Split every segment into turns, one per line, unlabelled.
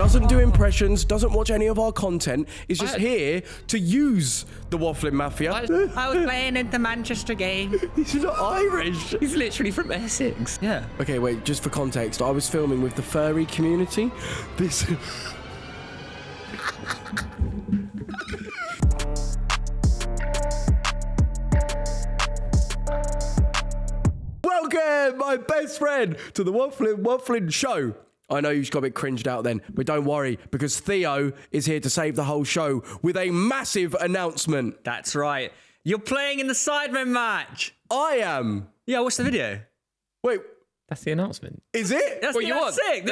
doesn't do impressions, doesn't watch any of our content, is just here to use the Wafflin Mafia.
I was playing in the Manchester game.
He's not Irish.
He's literally from Essex. Yeah.
Okay, wait, just for context, I was filming with the furry community. This... Welcome, my best friend, to the Wafflin show. I know you just got a bit cringed out then, but don't worry, because Theo is here to save the whole show with a massive announcement.
That's right. You're playing in the Sidemen match.
I am.
Yeah, what's the video?
Wait.
That's the announcement.
Is it?
That's sick.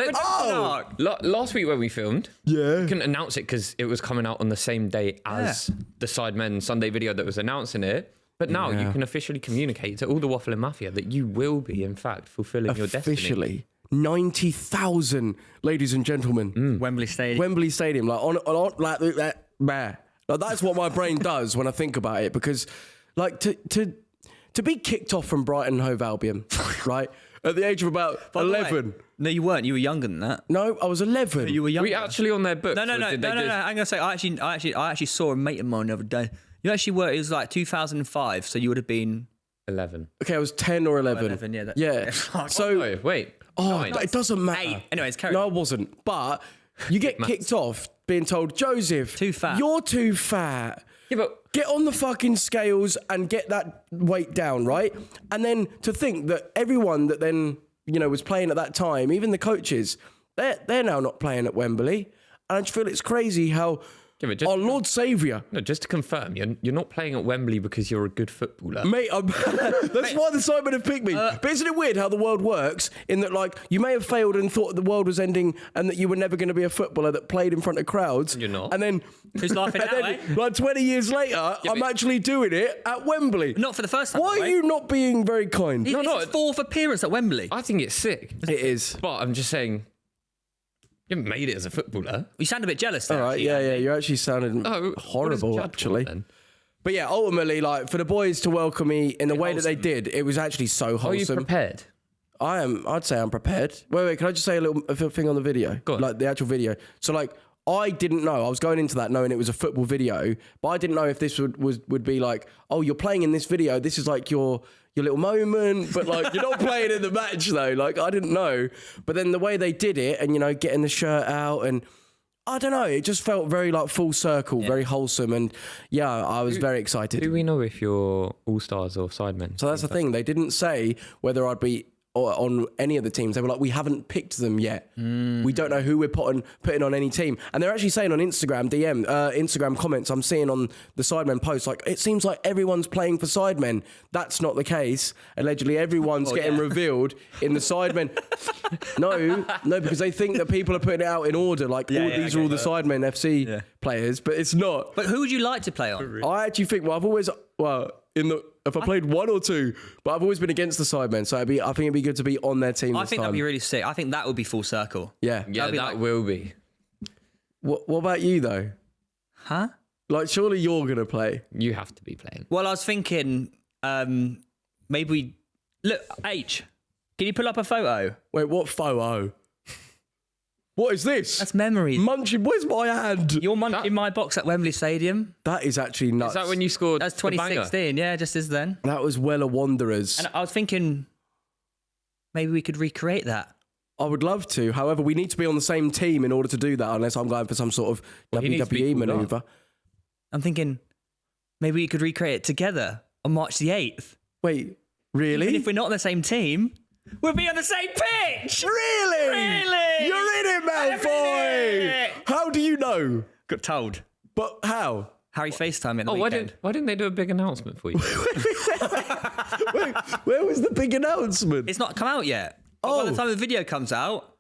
Last week when we filmed,
yeah,
we couldn't announce it because it was coming out on the same day as the Sidemen Sunday video that was announcing it. But now you can officially communicate to all the Wafflin Mafia that you will be, in fact, fulfilling your destiny.
Officially. 90,000, ladies and gentlemen.
Wembley Stadium.
Wembley Stadium. Like that's what my brain does when I think about it. Because, like, to be kicked off from Brighton Hove Albion, right, at the age of about 11.
No, you weren't. You were younger than that.
No, I was 11.
You were younger.
Were you actually on their books?
No. I'm gonna say I actually saw a mate of mine the other day. You actually were. It was like 2005, so you would have been
11.
Okay, I was 10 or 11.
11,
yeah. So
wait.
It doesn't matter.
8. Anyways, carry
on.
on.
No, I wasn't. But you get kicked off being told, Joseph,
too fat.
You're too fat.
Yeah, but
get on the fucking scales and get that weight down, right? And then to think that everyone that then, was playing at that time, even the coaches, they're now not playing at Wembley. And I just feel it's crazy how our Lord Saviour.
No, just to confirm, you're not playing at Wembley because you're a good footballer.
Mate, that's why the Sidemen have picked me. But isn't it weird how the world works in that, like, you may have failed and thought the world was ending and that you were never going to be a footballer that played in front of crowds.
You're not.
And then...
Who's laughing now, eh?
Like 20 years later, I'm actually doing it at Wembley.
Not for the first time.
Why are you not being very kind?
It's his 4th appearance at Wembley.
I think it's sick.
It is.
But I'm just saying... You haven't made it as a footballer.
You sound a bit jealous there.
All right, yeah. You actually sounded horrible, actually. But yeah, ultimately, like, for the boys to welcome me in the way that they did, it was actually so wholesome.
Are you prepared?
I'd say I'm prepared. Wait, can I just say a little thing on the video?
Go on.
Like, the actual video. So, like, I didn't know. I was going into that knowing it was a football video, but I didn't know if this would be like, oh, you're playing in this video. This is like your little moment, but like you're not playing in the match though. Like I didn't know. But then the way they did it and, getting the shirt out and I don't know, it just felt very like full circle, very wholesome. And yeah, I was very excited.
Do we know if you're All-Stars or Sidemen?
So that's the thing. They didn't say whether I'd be on any of the teams. They were like, we haven't picked them yet. We don't know who we're putting on any team. And they're actually saying on Instagram Instagram comments I'm seeing on the Sidemen posts, like, it seems like everyone's playing for Sidemen. That's not the case. Allegedly, everyone's getting revealed in the Sidemen. No, because they think that people are putting it out in order, like these are all the Sidemen FC players, but it's not.
But who would you like to play on?
I actually think, if I played one or two, but I've always been against the Sidemen, so I think it'd be good to be on their team.
I think that'd be really sick. I think that would be full circle.
Yeah,
that will be.
What about you though?
Huh?
Like, surely you're gonna play.
You have to be playing.
Well, I was thinking, maybe look. H, can you pull up a photo?
Wait, what photo? What is this?
That's memories.
Munching. Where's my hand?
You're munching my box at Wembley Stadium.
That is actually nuts.
Is that when you scored?
That's 2016. Yeah, just as then.
That was Weller Wanderers.
And I was thinking, maybe we could recreate that.
I would love to. However, we need to be on the same team in order to do that, unless I'm going for some sort of WWE maneuver.
I'm thinking, maybe we could recreate it together on March the 8th.
Wait, really?
Even if we're not on the same team, we'll be on the same pitch!
Really?
Really?
You're in it, Malfoy! How do you know?
Got told.
But how?
Harry FaceTime in the weekend.
Why didn't they do a big announcement for you?
Wait, where was the big announcement?
It's not come out yet. But by the time the video comes out,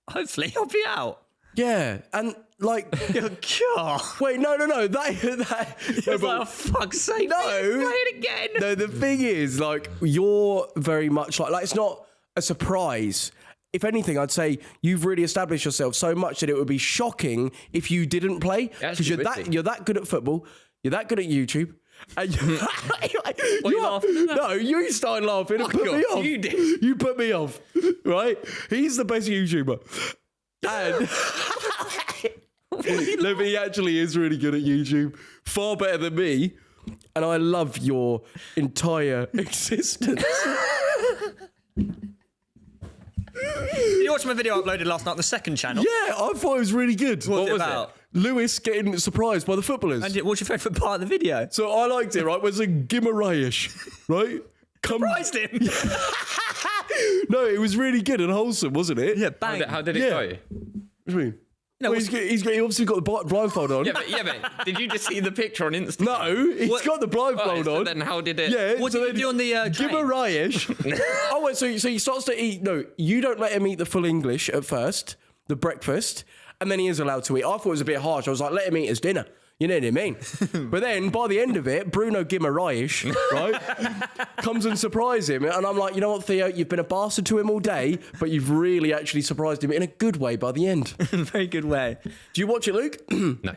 hopefully I'll be out.
Yeah, and like... Wait, no. That
it's like, oh, fuck's sake,
no.
Play it again.
No, the thing is, like, you're very much like it's not a surprise. If anything, I'd say you've really established yourself so much that it would be shocking if you didn't play, because you're that good at football, you're that good at YouTube. And you laughing? No, you started laughing and put me off.
You did.
You put me off, right? He's the best YouTuber. And No, but he actually is really good at YouTube. Far better than me. And I love your entire existence.
Did you watch my video I uploaded last night on the second channel?
Yeah, I thought it was really good.
What was it about?
Lewis getting surprised by the footballers.
And what's your favourite part of the video?
So I liked it, right? Was a Gimarayish, right?
Surprised him.
No, it was really good and wholesome, wasn't it?
Yeah, bang.
How did it
Yeah.
go?
What do you mean?
No,
Well, he obviously got the blindfold on.
Yeah, but did you just see the picture on Instagram?
No, he's
What?
got the blindfold
So
on.
then how did it?
Yeah.
What did you do on the train?
Gimarayish. Oh, wait, so he starts to eat. No, you don't let him eat the full English at first, the breakfast, and then he is allowed to eat. I thought it was a bit harsh. I was like, let him eat his dinner. You know what I mean? But then by the end of it, Bruno Gimarayish, right, comes and surprises him. And I'm like, you know what, Theo, you've been a bastard to him all day, but you've really actually surprised him in a good way by the end.
Very good way.
Do you watch it, Luke?
No.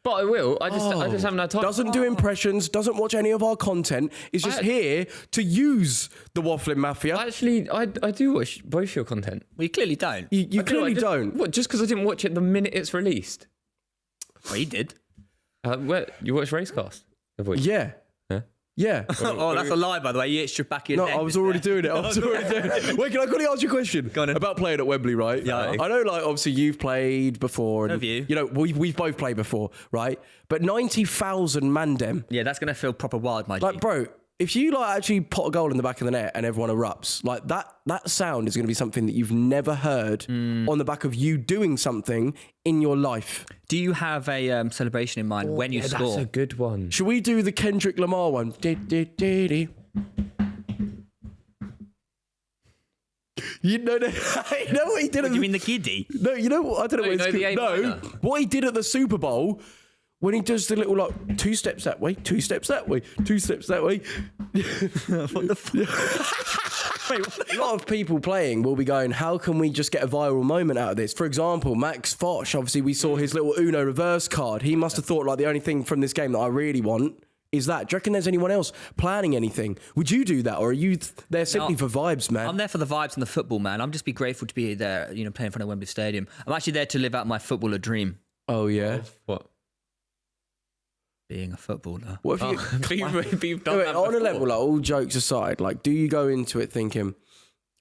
But I will. I just haven't had time.
Doesn't do impressions, doesn't watch any of our content. Is just here to use the Wafflin Mafia.
Actually, I do watch both your content.
Well, you clearly don't.
You
I
clearly
just,
don't.
What? Just because I didn't watch it the minute it's released?
Well, you did.
Where you watch Racecast?
Yeah.
Huh?
Yeah.
Oh, that's a lie, by the way. You itched your back of your
No,
neck.
I was already doing it. I was already doing it. Wait, can I quickly ask you a question?
Go on then.
About playing at Wembley, right?
Yeah.
I know, like, obviously you've played before. And,
Have you?
You know, we've both played before, right? But 90,000 mandem.
Yeah, that's going to feel proper wild, my G.
Like, bro, if you, like, actually pot a goal in the back of the net and everyone erupts, like, that sound is going to be something that you've never heard on the back of you doing something in your life.
Do you have a celebration in mind when you
Yeah,
score?
that's a good one.
Should we do the Kendrick Lamar one? You know, you know what he did?
You mean the giddy?
No, you know what? I don't know what
No,
it's
the
called.
A
No,
minor.
what he did at the Super Bowl when he does the little, like, 2 steps that way, 2 steps that way, 2 steps that way.
What the fuck? Wait, what?
A lot of people playing will be going, how can we just get a viral moment out of this? For example, Max Foch, obviously we saw his little Uno reverse card. He must have thought, like, the only thing from this game that I really want is that. Do you reckon there's anyone else planning anything? Would you do that? Or are you there simply for vibes, man?
I'm there for the vibes and the football, man. I'm just be grateful to be there, you know, playing in front of Wembley Stadium. I'm actually there to live out my footballer dream,
Oh, yeah.
What?
being a footballer.
What if you...
You've done
Wait,
that
on a
before.
level, like, all jokes aside, like, do you go into it thinking,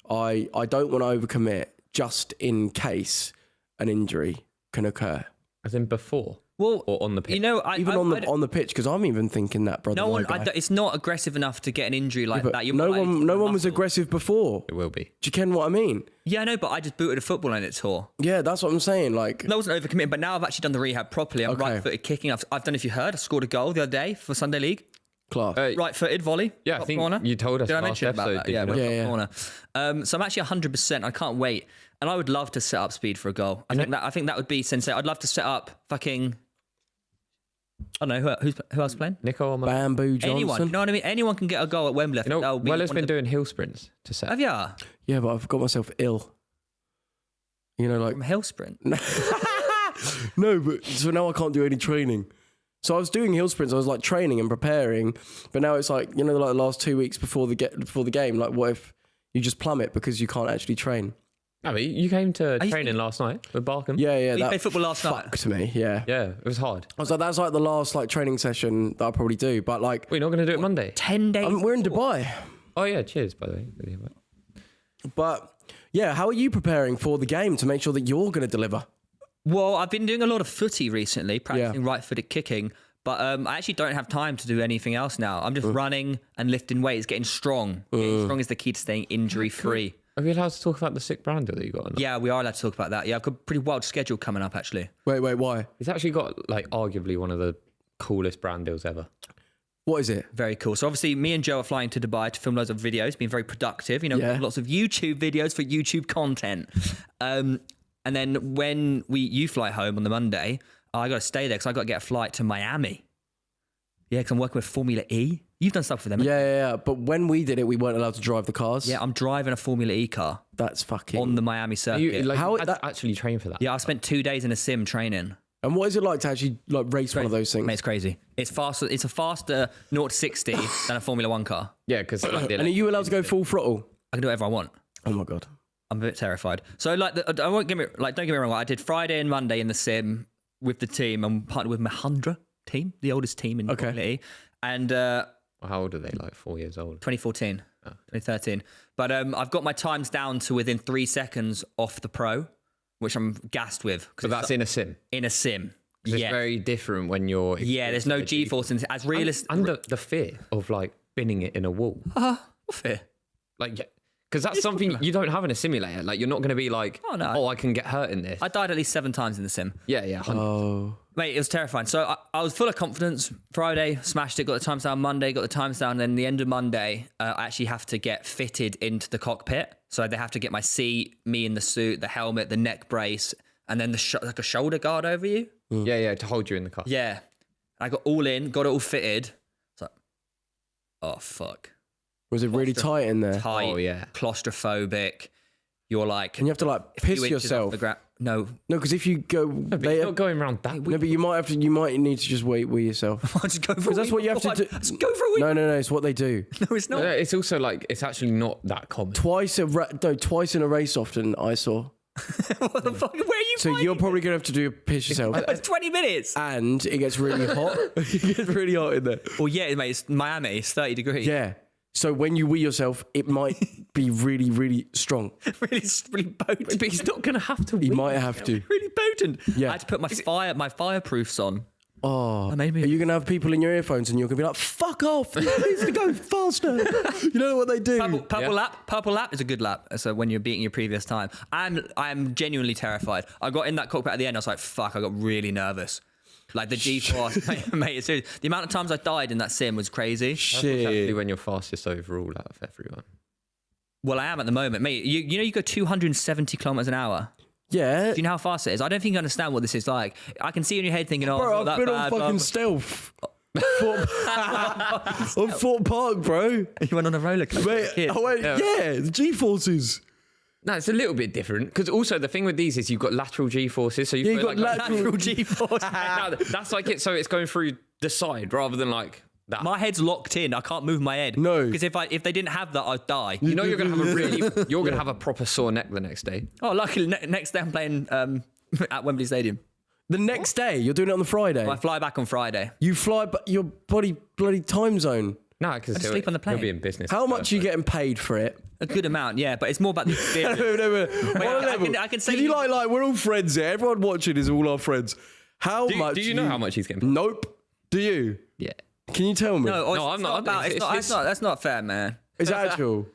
I don't want to overcommit just in case an injury can occur?
As in before?
Well,
Or on the pitch?
you know,
Even on the pitch, because I'm even thinking that, brother.
no
my
one.
guy.
It's not aggressive enough to get an injury like
But
that.
no one was aggressive before.
It will be.
Do you ken what I mean?
Yeah, I know, but I just booted a football and it tore.
Yeah, that's what I'm saying. Like,
That wasn't overcommitting, but now I've actually done the rehab properly. I'm
Okay.
right-footed kicking. I've done, if you heard, I scored a goal the other day for Sunday League.
class.
Right-footed volley.
Yeah, I
top
think
corner.
you told us
Did I
last
mention about
episode,
that?
did
Yeah,
you not?
top
Yeah.
corner. So I'm actually 100%. I can't wait, and I would love to set up speed for a goal. I think that would be sensei. I'd love to set up fucking. I don't know who else playing.
Nico or
Bamboo Johnson.
Anyone, you know what I mean? Anyone can get a goal at Wembley. I think that would be
Weller's
one
been
of the-
doing hill sprints to set.
Have ya?
Yeah, but I've got myself ill. You know, like,
From hill sprint.
no, but so now I can't do any training. So I was doing hill sprints. I was like training and preparing, but now it's like, you know, like the last 2 weeks before the game. Like, what if you just plummet because you can't actually train?
No, but you came to training last night with Barkham.
Yeah,
You
that
played football last night.
fucked me. Yeah.
Yeah, it was hard.
I was like, that's like the last like training session that I'll probably do. But like,
We're not going to do it Monday.
10 days.
we're in Dubai.
Oh yeah, cheers by the way.
But yeah, how are you preparing for the game to make sure that you're going to deliver?
Well, I've been doing a lot of footy recently, practicing right-footed kicking. But I actually don't have time to do anything else now. I'm just running and lifting weights, getting strong. Getting strong is the key to staying injury-free.
Are we allowed to talk about the sick brand deal that you got? Or not?
Yeah, we are allowed to talk about that. Yeah, I've got a pretty wild schedule coming up, actually.
Wait, why?
It's actually got like arguably one of the coolest brand deals ever.
What is it?
Very cool. So obviously, me and Joe are flying to Dubai to film loads of videos, being very productive. You know,
Yeah.
lots of YouTube videos for YouTube content. And then when you fly home on the Monday, I got to stay there because I got to get a flight to Miami. Yeah, because I'm working with Formula E. You've done stuff with them.
Yeah. But when we did it, we weren't allowed to drive the cars.
Yeah, I'm driving a Formula E car
That's fucking...
on the Miami circuit.
You had
that-
to actually train for that.
Yeah, I spent 2 days in a sim training.
And what is it like to actually like race one of those things?
Mate, it's crazy. It's faster. It's a faster 0 to 60 than a Formula 1 car.
Yeah, because like,
And are you allowed to go full throttle?
I can do whatever I want.
Oh my God.
I'm a bit terrified. So like, I won't don't get me wrong. I did Friday and Monday in the sim. with the team. I'm partnered with Mahundra team, the oldest team in Formula E. And
How old are they? Like 4 years old?
2014, 2013. But I've got my times down to within 3 seconds off the pro, which I'm gassed with.
But that's in a sim.
In a sim.
It's very different when you're...
Yeah, there's no G-force. And as realistic...
And the fear of like binning it in a wall.
What fear?
Like, because that's something you don't have in a simulator. Like, you're not going to be like, oh, I can get hurt in this.
I died at least 7 times in the sim.
Yeah. 100%.
Mate, it was terrifying. So I was full of confidence. Friday, smashed it, got the times down. Monday, got the times down. And then the end of Monday, I actually have to get fitted into the cockpit. So they have to get my seat, me in the suit, the helmet, the neck brace, and then like a shoulder guard over you.
Yeah, to hold you in the car.
Yeah. I got all in, got it all fitted. It's like, oh, fuck.
Was it really tight in there?
Tight,
Oh, yeah.
claustrophobic. You're like...
And you have to like piss yourself.
No.
No, because if you go...
But you're not going around that.
No, but you might need to just wait with yourself.
I'll just go for
Because that's what you have to do.
Just go for a week.
No, it's what they do.
No, it's not.
No, it's also like, it's actually not that common.
Twice in a race often, I saw.
What the fuck? Where are you
So you're probably going to have to do a piss yourself.
It's 20 minutes.
And it gets really hot. It gets really hot in there.
Well, yeah, mate, it's Miami. It's 30 degrees.
Yeah. So when you wee yourself, it might be really, really strong.
really potent.
But he's not going to have to.
He might have to.
Really potent.
Yeah.
I had to put my fireproofs on.
Oh,
That made me-
are you going to have people in your earphones and you're going to be like, fuck off, you need to go faster. You know what they do?
Purple lap is a good lap. So when you're beating your previous time. I'm genuinely terrified. I got in that cockpit at the end. I was like, fuck, I got really nervous. Like the G-force, mate, it's serious. The amount of times I died in that sim was crazy.
Shit.
Actually when you're fastest overall out of everyone.
Well, I am at the moment, mate. You know you go 270 kilometers an hour.
Yeah.
Do you know how fast it is? I don't think you understand what this is like. I can see in your head thinking, oh,
Bro,
it's not
I've
that
been
bad,
on fucking stealth. On Fort Park, bro.
You went on a roller coaster.
Mate, I went, yeah, the G-forces.
No, it's a little bit different because also the thing with these is you've got lateral G-forces. So
You've got
like
lateral
G-force.
no, that's like it. So it's going through the side rather than like that.
My head's locked in. I can't move my head.
No.
Because if they didn't have that, I'd die.
You know you're gonna have a proper sore neck the next day.
Oh, luckily, next day I'm playing at Wembley Stadium.
The next day, you're doing it on the Friday.
I fly back on Friday.
You fly, but your bloody time zone.
No, because
just sleep on the plane.
He'll be in business.
How much are you getting paid for it?
A good amount, yeah, but it's more about the experience. I can say
Can you like we're all friends here. Everyone watching is all our friends. How much?
Do you know how much he's getting paid?
Nope. Do you?
Yeah.
Can you tell me?
No,
I'm not.
That's not fair, man.
It's actual.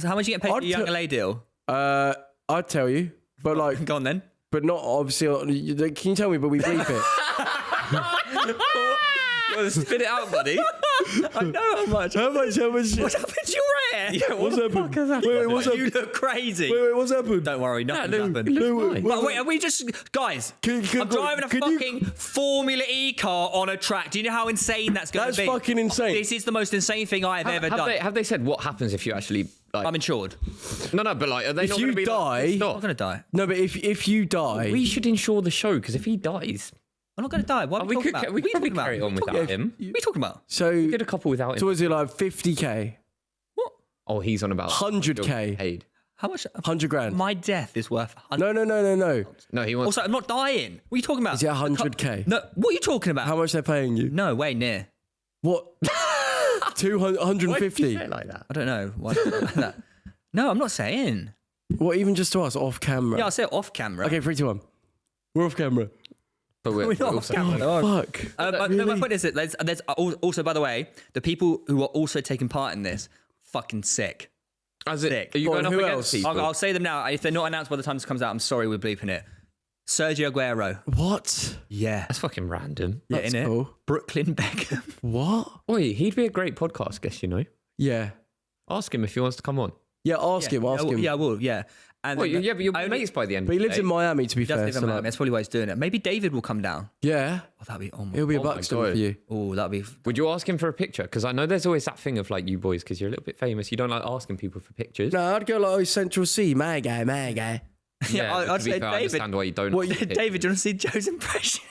How much you getting paid for your young LA deal?
I'd tell you, but like,
Go on then.
but not obviously. Can you tell me? But we bleep it.
Well, spit it out, buddy.
I know how much.
How much?
What happened to your hair?
Yeah,
What's happened? Wait, what's
You
happened?
look crazy.
Wait, what's happened?
Don't worry, nothing's happened.
No,
Wait, are we just guys? I'm driving a fucking Formula E car on a track. Do you know how insane that's going to
That's
be?
fucking insane.
This is the most insane thing I have ever done.
Have they said what happens if you actually? Like,
I'm insured.
No, but like, are they
If
not
you
going to be
die-
Like,
I'm
stop.
not going to die.
No, but if you die,
We should insure the show because if he dies,
I'm not going to die. What are we talking about?
we
What are
could
you talking
carry
about?
on without him.
What are you talking about?
so
We did a couple without him.
so was it like 50k,
What?
Oh, he's on about
100K.
paid.
How much?
100 grand?
My death is worth 100.
No.
No, he wants.
Also, I'm not dying. What are you talking about?
Is it 100k?
No, what are you talking about?
How much they're paying you?
No, way near.
What? 200,
Why did you
150?
say it like that?
I don't know. Why did I like that? No, I'm not saying.
What? Even just to us off camera?
Yeah, I'll say it off camera.
Okay, 3, 2, 1. We're off camera.
But
We're not off
also-
camera. though.
Fuck.
No, my point is that there's also, by the way, the people who are also taking part in this, fucking sick.
As it,
Sick.
are you
Go
going
on,
up
who
against
else?
people?
I'll say them now. If they're not announced by the time this comes out, I'm sorry, we're bleeping it. Sergio Aguero.
What?
Yeah.
That's fucking random.
Yeah,
That's
innit?
cool.
Brooklyn Beckham.
What?
Oi, he'd be a great podcast guest, you know.
Yeah.
Ask him if he wants to come on.
Yeah, ask him.
Yeah, I will. Yeah. And
Well, yeah, but you're
I only-
mates by the end.
But he
of the
lives
day.
in Miami, to be
He does
fair.
live in
so
Miami.
like-
That's probably why he's doing it. Maybe David will come down.
yeah.
Oh, that'd be. Oh my.
It'll be a
Oh my
Buxton
God.
for you.
Oh, that'd be.
Would you ask him for a picture? Because I know there's always that thing of like you boys, because you're a little bit famous. You don't like asking people for pictures.
No, I'd go like, oh, Central C, my guy.
Yeah,
but
I'd
to be
say
fair, I
David.
understand why you don't.
What,
ask for
David, do you want to see Joe's impression?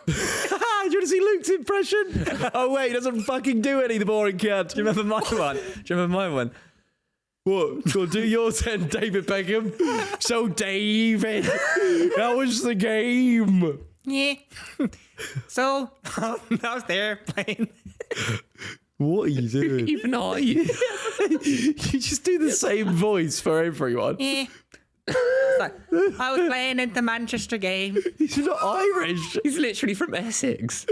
Do you want to see Luke's impression? Oh, wait, he doesn't fucking do any, the boring cat.
Do you remember my one? Do you remember my one?
What? Go do yours then, David Beckham. So, David, how was the game?
Yeah. So, I was there playing.
What are you doing?
Even are you?
You just do the same voice for everyone.
Yeah. Like, I was playing in the Manchester game.
He's not Irish.
He's literally from Essex.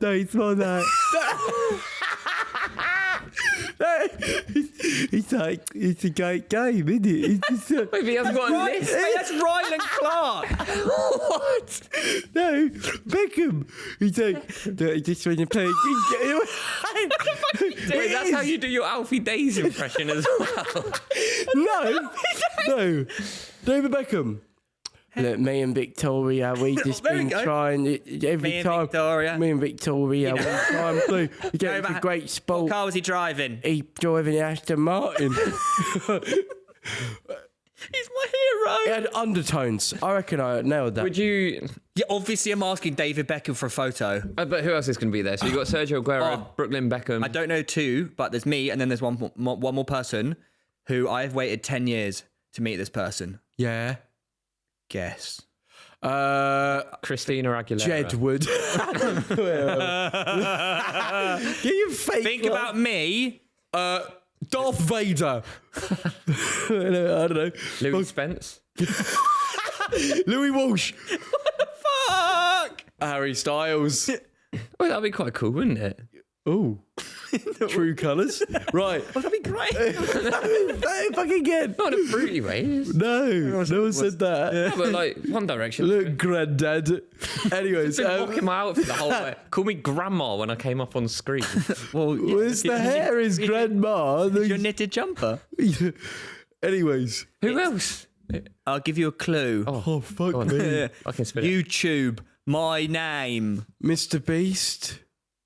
No, it's not that. It's a great game, isn't it? It's just,
Maybe he hasn't got a list.
Hey, that's Ryland Clark.
What?
no, Beckham. He's like, just when you play.
Wait, that's how you do your Alfie Days impression as well.
No, David Beckham. Look, me and Victoria, we just
There we
been
go.
trying every
Me and
time.
Victoria.
Me and Victoria, we try and do. You get
Go
a
back.
great
What
sport.
car was he driving?
He driving the Aston Martin.
He's my hero.
It had undertones. I reckon I nailed that.
Would you?
Yeah, obviously I'm asking David Beckham for a photo.
But who else is going to be there? So you got Sergio Aguero, Brooklyn Beckham.
I don't know two, but there's me and then there's one more person who I've waited 10 years to meet this person.
Yeah.
Guess.
Christina Aguilera.
Jedward. Get your fake.
Think
laugh.
about me.
Darth Vader. I don't know.
Louis Spence.
Louis Walsh.
Fuck.
Harry Styles.
Well, that'd be quite cool, wouldn't it?
Ooh. True colours. Right.
That'd be great.
Hey, fucking again.
Not in a fruity way.
No one said that.
But like One Direction.
Look, granddad. Anyways,
Been mocking my outfit the whole way. Call me grandma when I came up on screen.
Well, yeah,
where's the hair is grandma?
your knitted jumper.
Anyways.
Who else?
I'll give you a clue.
Oh, fuck
Go on.
me.
I can spit it.
YouTube. My name.
Mr. Beast.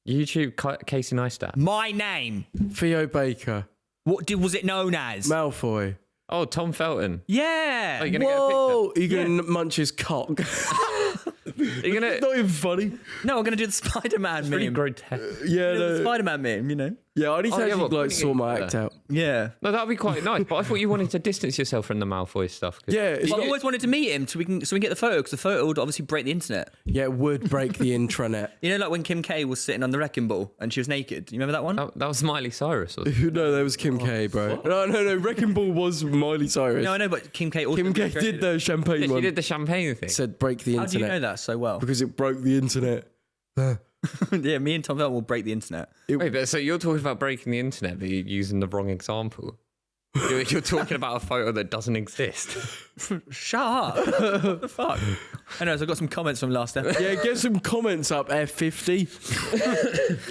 YouTube Casey Neistat.
My name.
Theo Baker.
What was it known as?
Malfoy.
Oh, Tom Felton.
Yeah.
Are you gonna get a
Whoa! You're going to munch his cock.
picture? Are you gonna?
Not even funny.
No, I'm going to do the Spider-Man
Pretty
meme.
grotesque.
Yeah,
The
no.
Spider-Man meme, you know?
Yeah, I need to
Oh, yeah,
actually
what,
like
putting
sort
it
my
together.
act out.
Yeah.
No, that'd be quite nice. But I thought you wanted to distance yourself from the Malfoy stuff. 'Cause-
Yeah, it's
Well, I've
not,
always wanted to meet him so we can get the photo, because the photo would obviously break the internet.
yeah, it would break the intranet.
You know, like when Kim K was sitting on the wrecking ball and she was naked. You remember that one?
That was Miley Cyrus. Wasn't it?
No, that was Kim K, bro. No. Wrecking Ball was Miley Cyrus.
No, I know, but Kim K also.
Kim K did the champagne
She
one.
did the champagne thing.
Said break the
How do you
internet
know that so well?
because it broke the internet.
Yeah, me and Tom Felton will break the internet.
Wait, but so you're talking about breaking the internet, but you're using the wrong example. You're talking about a photo that doesn't exist.
Shut up. What the fuck? Anyways, I've got some comments from last episode.
Yeah, get some comments up, F50.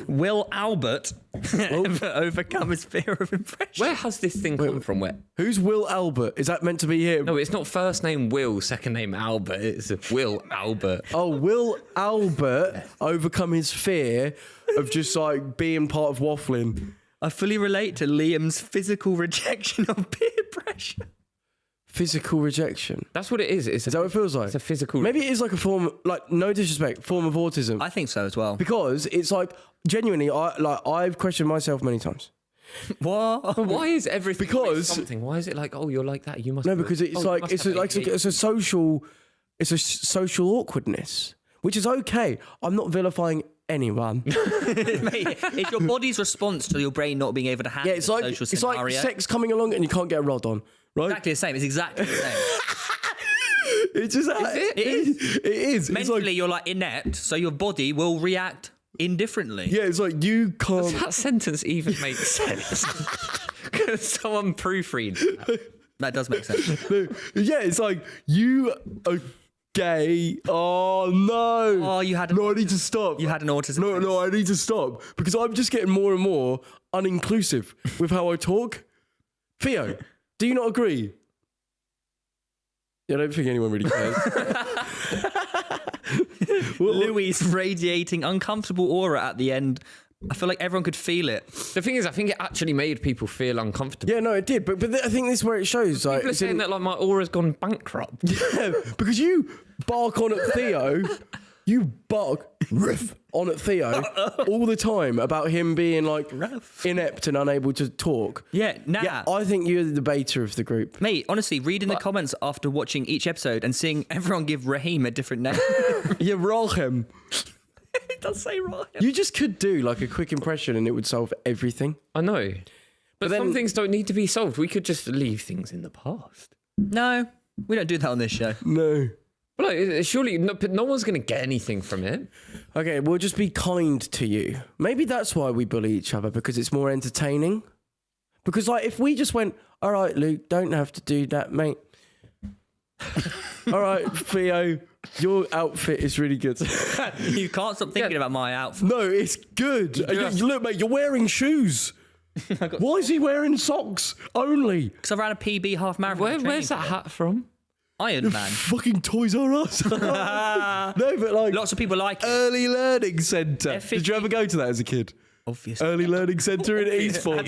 Will Albert ever overcome his fear of impression?
Where has this thing come from? Where?
Who's Will Albert? Is that meant to be him?
No, it's not first name Will, second name Albert. It's Will Albert.
Oh, will Albert overcome his fear of just like being part of Wafflin?
I fully relate to Liam's physical rejection of peer pressure.
Physical rejection.
That's what it is. It's
Is that what it feels like?
It's a physical.
Maybe it is like a form, like no disrespect, form of autism.
I think so as well.
Because it's like genuinely, I've questioned myself many times.
What?
But why is everything
Because-
always something? Why is it like, oh, you're like that? You must.
No,
be-
because it's
oh, you
like
must
it's
have
like
ADHD.
it's a social, it's a social awkwardness, which is okay. I'm not vilifying anyone.
Mate, it's your body's response to your brain not being able to handle
Yeah, it's like
social
it's
scenario.
like sex coming along and you can't get a rod on, right?
Exactly the same. It's exactly the same.
It's just
It is.
It is. It's
Mentally,
like,
you're like inept, so your body will react indifferently.
yeah, it's like you can't.
Does that sentence even make sense? Can someone proofread that?
That does make sense.
Yeah, it's like you are gay. Oh no!
Oh, you had
No, I need to stop.
you had an autism.
No, I need to stop because I'm just getting more and more uninclusive with how I talk. Theo, do you not agree? Yeah, I don't think anyone really cares.
Louis radiating uncomfortable aura at the end. I feel like everyone could feel it.
The thing is, I think it actually made people feel uncomfortable.
Yeah, no, it did, but I think this is where it shows. Like,
People are
it's
saying
in-
that like my aura's gone bankrupt.
yeah, because you bark on at Theo. you bark riff on at Theo all the time about him being like inept and unable to talk.
Yeah, nah.
Yeah, I think you're the debater of the group.
Mate, honestly, reading the comments after watching each episode and seeing everyone give Raheem a different name.
Yeah, Raheem.
It does say Raheem.
You just could do like a quick impression and it would solve everything.
I know. But
then-
some things don't need to be solved. We could just leave things in the past.
No, we don't do that on this show.
No.
But like, surely no one's going to get anything from it.
Okay, we'll just be kind to you. Maybe that's why we bully each other, because it's more entertaining. Because like if we just went, all right, Luke, don't have to do that, mate. All right, Theo, your outfit is really good.
You can't stop thinking about my outfit.
No, it's good. Look, mate, you're wearing shoes. Why is he wearing socks only?
Because I ran a PB half marathon.
Where's that hat from?
Iron Man.
Fucking Toys R Us. No, but like
Lots of people like it.
Early Learning Centre. Did you ever go to that as a kid?
Obviously.
Early Learning Centre in Eastbourne.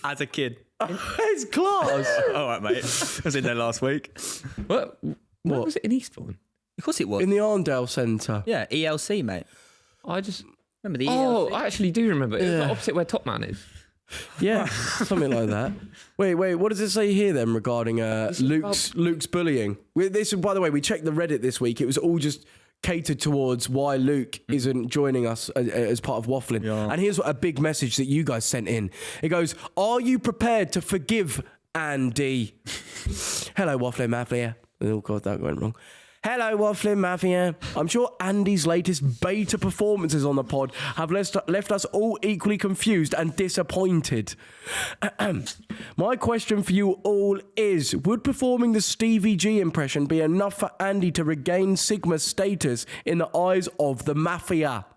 As a kid.
It's class.
All right, mate. I was in there last week.
What was it in Eastbourne?
Of course it was.
In the Arndale Centre.
Yeah, ELC, mate.
I just...
Remember the
Oh,
ELC?
I actually do remember. It's the opposite where Top Man is.
Yeah, something like that. Wait, what does it say here then regarding Luke's bullying? This, by the way, we checked the Reddit this week. It was all just catered towards why Luke isn't joining us as part of Wafflin. Yeah. And here's a big message that you guys sent in. It goes, "Are you prepared to forgive Andy?" Hello, Wafflin Mafia. Oh God, that went wrong. Hello, Wafflin Mafia. I'm sure Andy's latest beta performances on the pod have left us all equally confused and disappointed. My question for you all is, would performing the Stevie G impression be enough for Andy to regain Sigma's status in the eyes of the Mafia?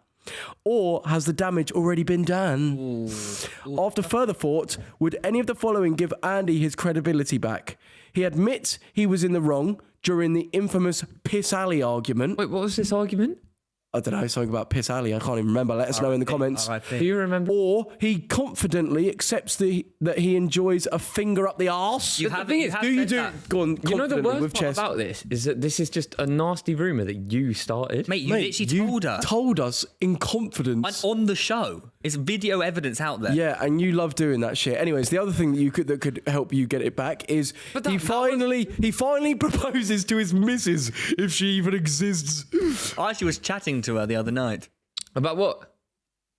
Or has the damage already been done? Ooh. After further thought, would any of the following give Andy his credibility back? He admits he was in the wrong during the infamous Piss Alley argument.
Wait, what was this argument?
I don't know, something about Piss Alley. I can't even remember. Let us know in the comments.
Do you remember?
Or he confidently accepts that he enjoys a finger up the arse.
You have said that.
Go on,
You know the worst
with
part
chest.
about this is that this is just a nasty rumour that you started.
Mate, you literally
told us in confidence.
on the show. It's video evidence out there.
Yeah, and you love doing that shit. Anyways, the other thing that could help you get it back is he finally proposes to his missus, if she even exists.
I actually was chatting to her the other night.
About what?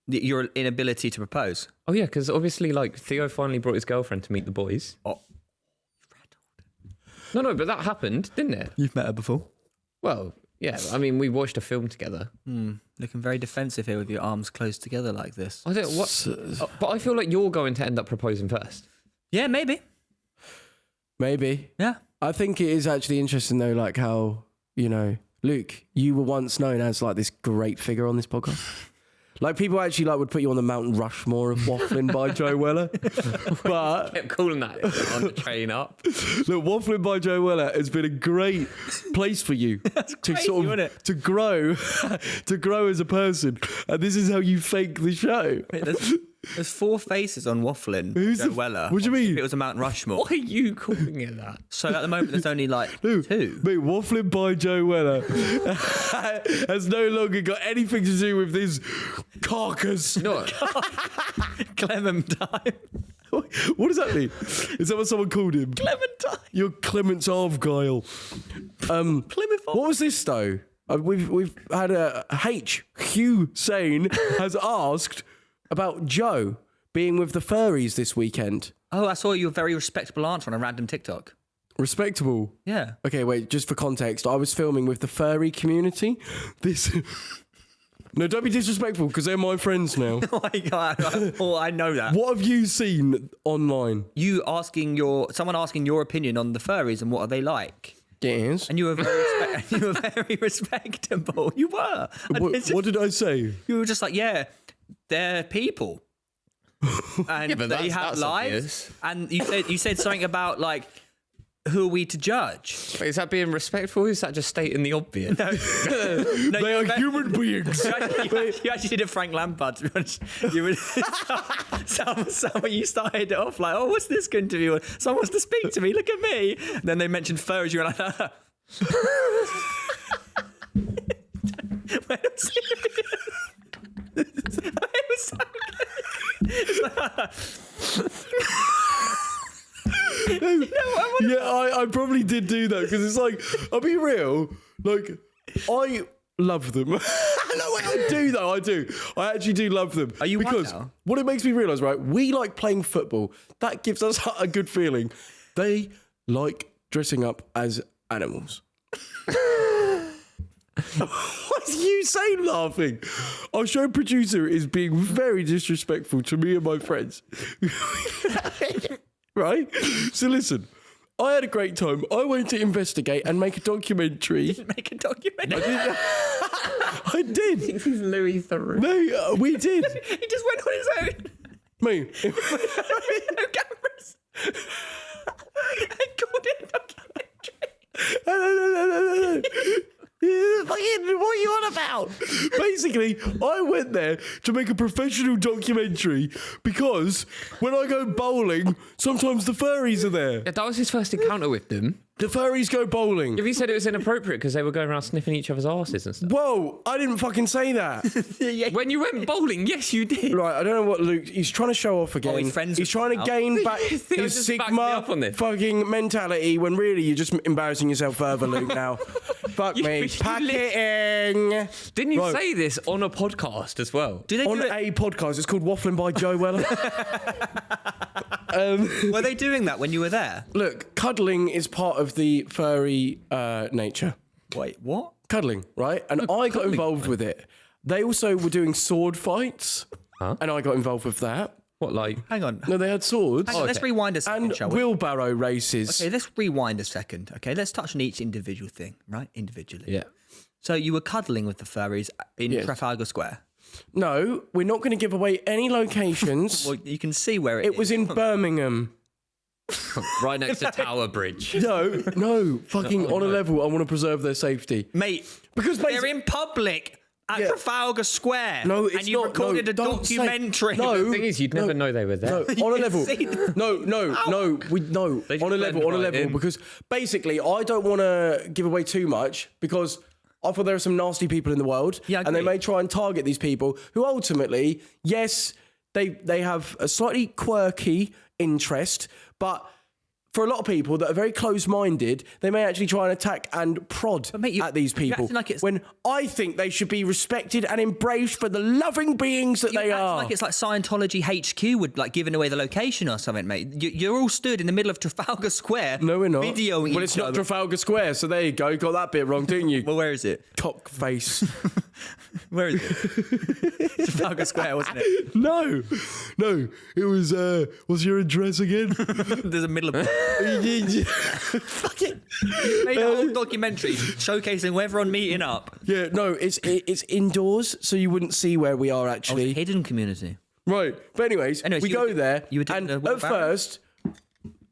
Your inability to propose.
Oh yeah, because obviously like Theo finally brought his girlfriend to meet the boys.
Oh.
No, but that happened, didn't it?
You've met her before?
Well, yeah. I mean, we watched a film together.
Looking very defensive here with your arms closed together like this.
I don't what, but I feel like you're going to end up proposing first.
Yeah, maybe.
Maybe.
Yeah.
I think it is actually interesting though, like how, Luke, you were once known as like this great figure on this podcast. Like people actually like would put you on the Mount Rushmore of Wafflin by Joe Weller. But
Kept calling that on the train up.
Look, Wafflin by Joe Weller has been a great place for you to grow as a person. And this is how you fake the show.
There's 4 faces on Wafflin.
Who's
Joe Weller.
What do you mean?
If it was a Mount Rushmore.
Why are you calling it that?
So at the moment there's only like 2.
Mate, Wafflin by Joe Weller has no longer got anything to do with this carcass.
No.
Clementine.
What does that mean? Is that what someone called him?
Clementine.
You're Clements Argyle.
Plymouth.
What was this though? We've had Hugh Sane has asked about Joe being with the furries this weekend.
Oh, I saw your very respectable answer on a random TikTok.
Respectable?
Yeah.
Okay, wait, just for context, I was filming with the furry community. No, don't be disrespectful, because they're my friends now.
Oh my God. Oh, I know that.
What have you seen online?
Someone asking your opinion on the furries and what are they like?
Yes.
And you were very respectable. You were.
What did I say?
You were just like, yeah, they're people. And
but
they
that's
have lives.
obvious.
And you said something about like, who are we to judge?
Wait, is that being respectful? Or is that just stating the obvious?
No,
They are human beings.
You actually did a Frank Lampard, to be honest. You were, someone you started it off like, oh, what's this going to be? Someone wants to speak to me, look at me. And then they mentioned furries, you were like, was so
I probably did do that because it's like, I'll be real, like, I love them. No, I do though, I do. I actually do love them.
Are you one
because
now?
what it makes me realise, right, we like playing football. That gives us a good feeling. They like dressing up as animals. What are you saying laughing? Our show producer is being very disrespectful to me and my friends. Right? So listen, I had a great time. I went to investigate and make a documentary.
Make a documentary.
I did.
He's Louis Theroux.
No, we did.
He just went on his own.
Me.
No cameras. I called it a documentary.
No. Fucking, what are you on about? Basically, I went there to make a professional documentary because when I go bowling, sometimes the furries are there.
Yeah, that was his first encounter with them.
The furries go bowling.
Have you said it was inappropriate because they were going around sniffing each other's asses and stuff?
Whoa, I didn't fucking say that.
When you went bowling, yes, you did.
Right, I don't know what Luke, he's trying to show off again.
he's friends with
trying to
now.
gain back
Theo
his
just backed me
Sigma
up on this.
fucking mentality when really you're just embarrassing yourself further, Luke, now. Fuck me.
you
Packeting.
Didn't you
Right.
say this on a podcast as well?
Do they
On
do it?
a podcast, it's called Wafflin by Joe Weller.
Were they doing that when you were there?
Look, cuddling is part of the furry nature.
Wait, what?
Cuddling, right? And I got involved with it. They also were doing sword fights, and I got involved with that.
What, like?
Hang on.
No, they had swords.
Hang on, let's rewind a second,
And
shall we?
wheelbarrow races.
Okay, let's rewind a second. Okay, let's touch on each individual thing, right? Individually.
Yeah.
So you were cuddling with the furries in
Yes.
Trafalgar Square.
No, we're not going to give away any locations.
Well, you can see where
It was in Birmingham.
Right next to Tower Bridge.
No, fucking on a level. I want to preserve their safety.
Mate,
Because
they're in public at
Yeah.
Trafalgar Square.
No, it's
and you
not.
recorded
No,
a
don't say-
documentary.
No.
The thing is, you'd never know they were there.
No, on a level.
see them.
No,
They just
on a level,
blend right in.
because basically I don't want to give away too much because I thought there are some nasty people in the world,
Yeah, I
and they
agree.
may try and target these people who ultimately, yes, they have a slightly quirky interest, but for a lot of people that are very close-minded, they may actually try and attack and prod
mate,
at these
you're
people.
acting like it's-
when I think they should be respected and embraced for the loving beings that
You
they
act
are.
like it's like Scientology HQ would like giving away the location or something, mate. You're all stood in the middle of Trafalgar Square.
No, we're not.
Videoing
Well,
each
it's not
other.
Trafalgar Square, so there you go. Got that bit wrong, didn't you?
Well, where is it?
Cock face.
Where is it? Trafalgar Square, wasn't it?
No. It was, what's your address again?
There's a middle of
Fuck it.
made a whole documentary showcasing where everyone meeting up.
Yeah, no, it's indoors, so you wouldn't see where we are actually.
Hidden community.
Right. But anyways,
Anyways,
we
you
go
were-
there,
you were doing
and
the
at
wheelbarrow?
first,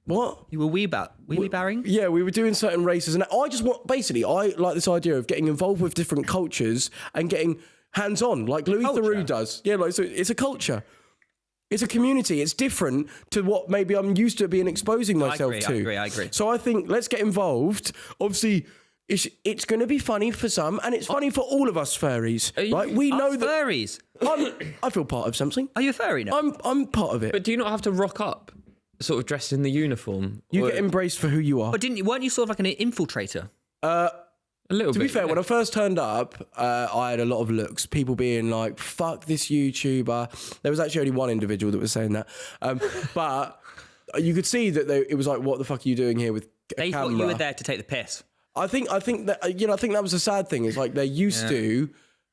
what?
You were wheelie barring?
Yeah, we were doing certain races, and I just want, basically, I like this idea of getting involved with different cultures and getting hands-on, like Louis
Culture.
Theroux does. Yeah, like, so it's a culture. It's a community. It's different to what maybe I'm used to being exposing myself to.
I agree.
So I think let's get involved. Obviously, it's going to be funny for some, and it's funny for all of us furries, right? We know that
Furries.
I feel part of something.
Are you a furry now?
I'm part of it.
But do you not have to rock up, sort of dressed in the uniform?
You
Or-
get embraced for who you are.
But weren't you sort of like an infiltrator?
a little
To
bit.
be fair,
yeah.
when I first turned up, I had a lot of looks. People being like, fuck this YouTuber. There was actually only one individual that was saying that. But you could see that it was like, what the fuck are you doing here with a
They
camera?
thought you were there to take the piss.
I think that, I think that was a sad thing. It's like they're used to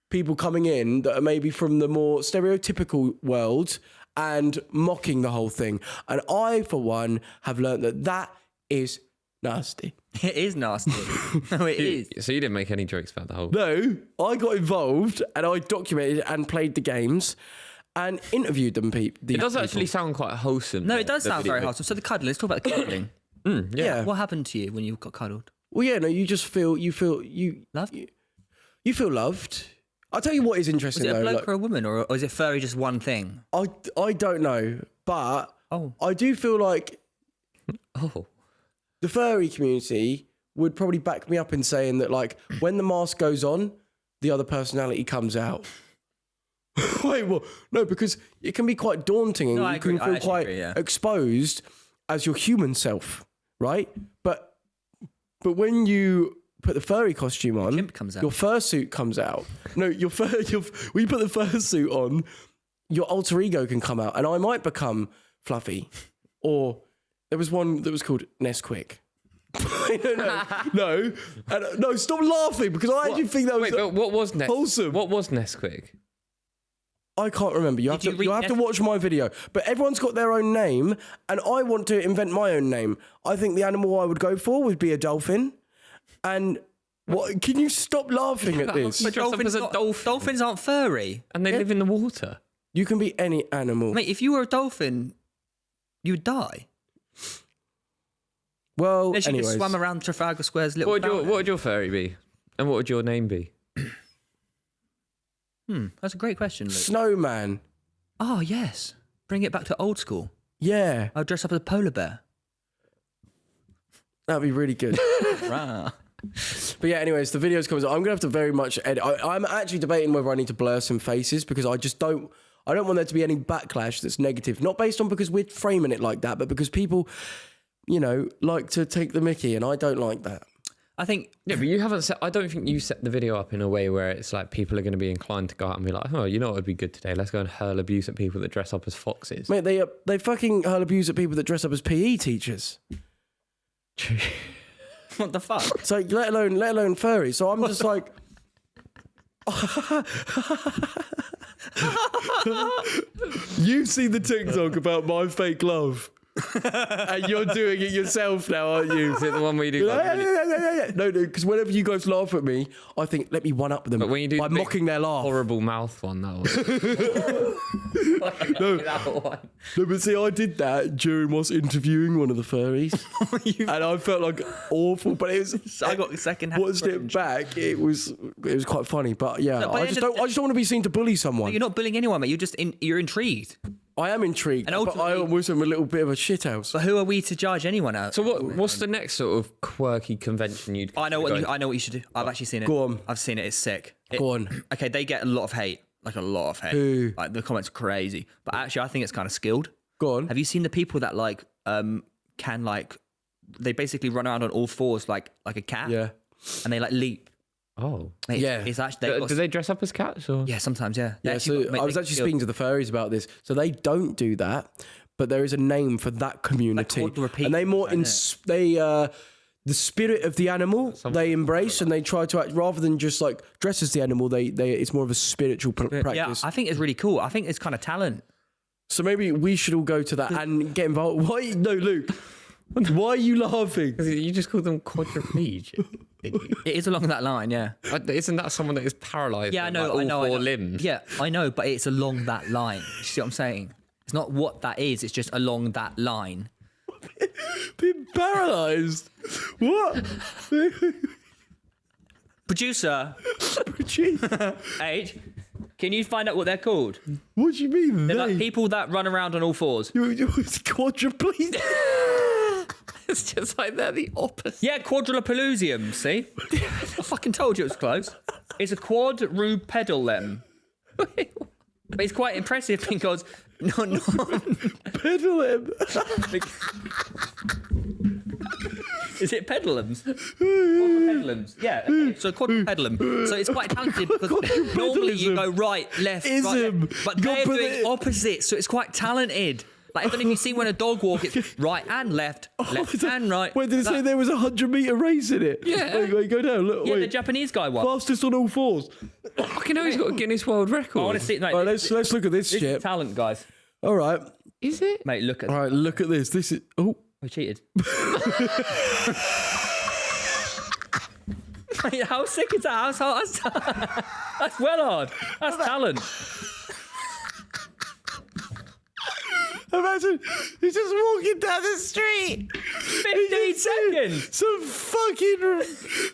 people coming in that are maybe from the more stereotypical world and mocking the whole thing. And I, for one, have learned that is nasty.
It is nasty. No, it is.
So you didn't make any jokes about the whole.
No, I got involved and I documented and played the games and interviewed them.
It does actually sound quite wholesome.
No,
the-
it does
the
sound
video.
very wholesome. So the cuddling. Let's talk about the cuddling.
Yeah.
What happened to you when you got cuddled?
Well, yeah, no, you just feel
Loved?
you feel loved. I'll tell you what is interesting
Is it a
though.
bloke
like,
or a woman, or is it furry just one thing?
I don't know, but
Oh.
I do feel like
Oh,
the furry community would probably back me up in saying that, like, when the mask goes on, the other personality comes out. Wait, what? No, because it can be quite daunting and you can feel quite exposed as your human self, right? But when you put the furry costume on, your fursuit comes out. No, when you put the fursuit on, your alter ego can come out, and I might become Fluffy, or there was one that was called Nesquik. No, stop laughing because I actually think that was
what was
wholesome.
What was Nesquik?
I can't remember. You have to watch my video. But everyone's got their own name, and I want to invent my own name. I think the animal I would go for would be a dolphin. And what? Can you stop laughing at this?
But dolphins aren't furry,
and they live in the water.
You can be any animal,
mate. If you were a dolphin, you would die.
Well,
unless you just swam around Trafalgar Square's little.
What would your furry be, and what would your name be?
That's a great question, Luke.
Snowman.
Oh, yes. Bring it back to old school.
Yeah.
I'll dress up as a polar bear.
That'd be really good. But yeah, anyways, the video's coming. I'm going to have to very much edit. I'm actually debating whether I need to blur some faces because I don't want there to be any backlash that's negative. Not based on because we're framing it like that, but because people, like to take the mickey, and I don't like that.
I think...
Yeah, but you haven't I don't think you set the video up in a way where it's like people are going to be inclined to go out and be like, oh, you know what would be good today? Let's go and hurl abuse at people that dress up as foxes.
Mate, they fucking hurl abuse at people that dress up as PE teachers.
What the fuck?
So let alone furry. So I'm just like... You've seen the TikTok about my fake love. And you're doing it yourself now, aren't you?
Is it the one where you do
No, because whenever you guys laugh at me, I think, let me one up them by mocking their laugh.
Horrible mouth one, that one.
No, but see, I did that during whilst interviewing one of the furries. And I felt like awful, but it was...
I got second-hand
watched it back, it was quite funny, but yeah, no, I just don't want to be seen to bully someone.
You're not bullying anyone, mate, you're intrigued.
I am intrigued, but I almost am a little bit of a shithouse.
But who are we to judge anyone else?
So what's the next sort of quirky convention you'd?
I know what you should do. I've actually seen it.
Go on.
I've seen it. It's sick.
Go on.
Okay, they get a lot of hate. Like a lot of hate.
Who?
Like the comments are crazy. But actually, I think it's kind of skilled.
Go on.
Have you seen the people that they basically run around on all fours like a cat?
Yeah.
And they leap.
Oh,
mate,
yeah.
It's actually
do they dress up as cats? Or?
Yeah, sometimes. Yeah.
Yeah. So I was actually speaking to the furries about this. So they don't do that, but there is a name for that community, and they the spirit of the animal they embrace, and they try to act rather than just like dress as the animal. It's more of a spiritual practice.
Yeah, I think it's really cool. I think it's kind of talent.
So maybe we should all go to that and get involved. Why? No, Luke. Why are you laughing?
You just call them quadriplegic.
It is along that line, yeah.
Isn't that someone that is paralysed?
Yeah, I know.
All four limbs.
Yeah, I know, but it's along that line. You see what I'm saying? It's not what that is. It's just along that line.
Being paralysed? What?
Producer. H. Can you find out what they're called?
What do you mean?
They're like people that run around on all fours.
It's quadriplegic.
It's just like they're the opposite.
Yeah, quadrupedal. See? I fucking told you it was close. It's a quadrupedal then. But it's quite impressive because... No.
Pedal him.
Is it pedalums? Quadrupedalums. Yeah. Okay. So quadrupedalum. So it's quite talented because normally you go right, left, but they're doing opposite. So it's quite talented. Like, I don't know if you've seen when a dog walks, it's right and left, left and right.
Wait, did it say there was a 100-meter race in it?
Yeah.
Wait, go down. Look,
yeah, the Japanese guy won.
Fastest on all fours.
Fucking hell, he's got a Guinness World Record.
I want to see. No,
all right, let's look at this shit.
This is talent, guys.
All right.
Is it?
Mate, look at
All right, look at this. This is... Oh.
We cheated. Mate, how sick is that? That's well hard. That's talent.
Imagine he's just walking down the street.
15 seconds.
Some fucking...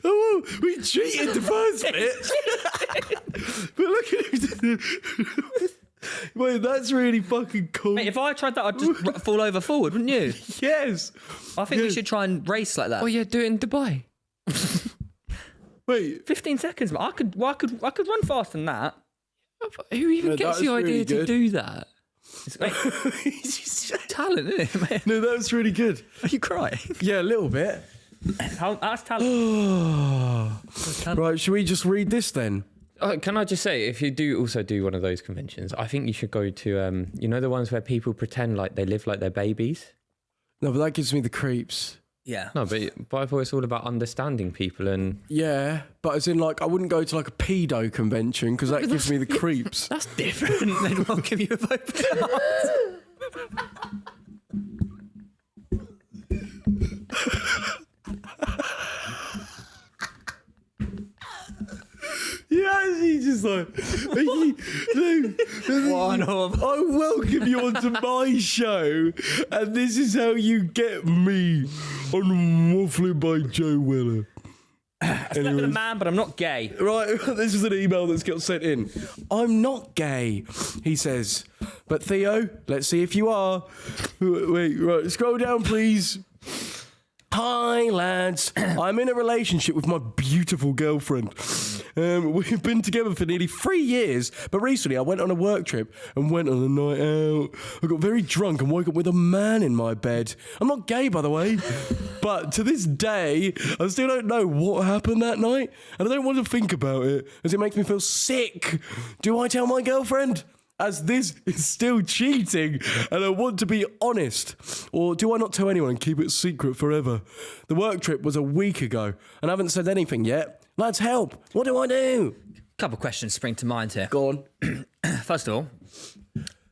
Oh, we cheated the first bit. But look at him. Wait, that's really fucking cool.
Mate, if I tried that, I'd just fall over forward, wouldn't you?
Yes.
I think we should try and race like that.
Oh, yeah, do it in Dubai.
Wait.
15 seconds. I could run faster than that.
Who even gets the idea
really
to
good.
do that?
Talent, isn't it, man?
No, that was really good.
Are you crying?
Yeah, a little bit.
That's talent.
Right, should we just read this then?
Can I just say, if you do also do one of those conventions, I think you should go to, you know, the ones where people pretend like they live like they're babies?
No, but that gives me the creeps.
Yeah.
No, but I thought it's all about understanding people and...
Yeah, but as in, like, I wouldn't go to, like, a pedo convention because that gives me the creeps.
That's different. They'd welcome you with open arms.
Yeah, he's just like, I welcome you onto my show, and this is how you get me on Wafflin by Joe Weller.
I'm a man, but I'm not gay.
Right, this is an email that's got sent in. I'm not gay, he says. But Theo, let's see if you are. Wait, right, scroll down, please. Hi, lads. I'm in a relationship with my beautiful girlfriend. We've been together for nearly 3 years, but recently I went on a work trip and went on a night out. I got very drunk and woke up with a man in my bed. I'm not gay, by the way, but to this day, I still don't know what happened that night, and I don't want to think about it, as it makes me feel sick. Do I tell my girlfriend? As this is still cheating and I want to be honest? Or do I not tell anyone and keep it secret forever? The work trip was a week ago and I haven't said anything yet. Lads, help. What do I do?
Couple of questions spring to mind here.
Go on.
First of all,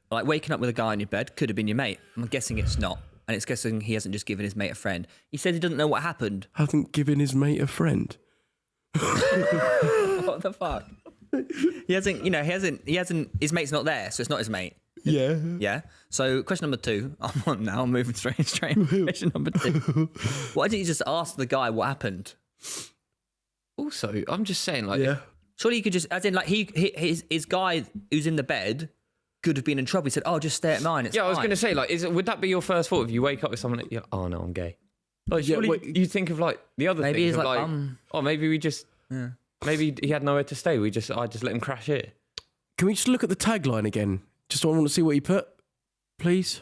like waking up with a guy in your bed could have been your mate. I'm guessing it's not. And it's guessing he hasn't just given his mate a friend. He said he doesn't know what happened.
Haven't given his mate a friend.
What the fuck? He hasn't, his mate's not there, so it's not his mate.
Yeah.
Yeah. So question number 2, I'm moving straight. Question number 2. Why didn't you just ask the guy what happened?
Also, I'm just saying, like...
Yeah.
Surely you could just, as in like his guy who's in the bed could have been in trouble. He said, "Oh, just stay at mine." It's
I was
fine."
going to say, like, would that be your first thought if you wake up with someone that you're, oh no, I'm gay? Like, surely you think of like the other
Maybe
things
he's
of,
like,
oh, maybe we just, maybe he had nowhere to stay. I just let him crash here.
Can we just look at the tagline again? Just I want to see what he put, please.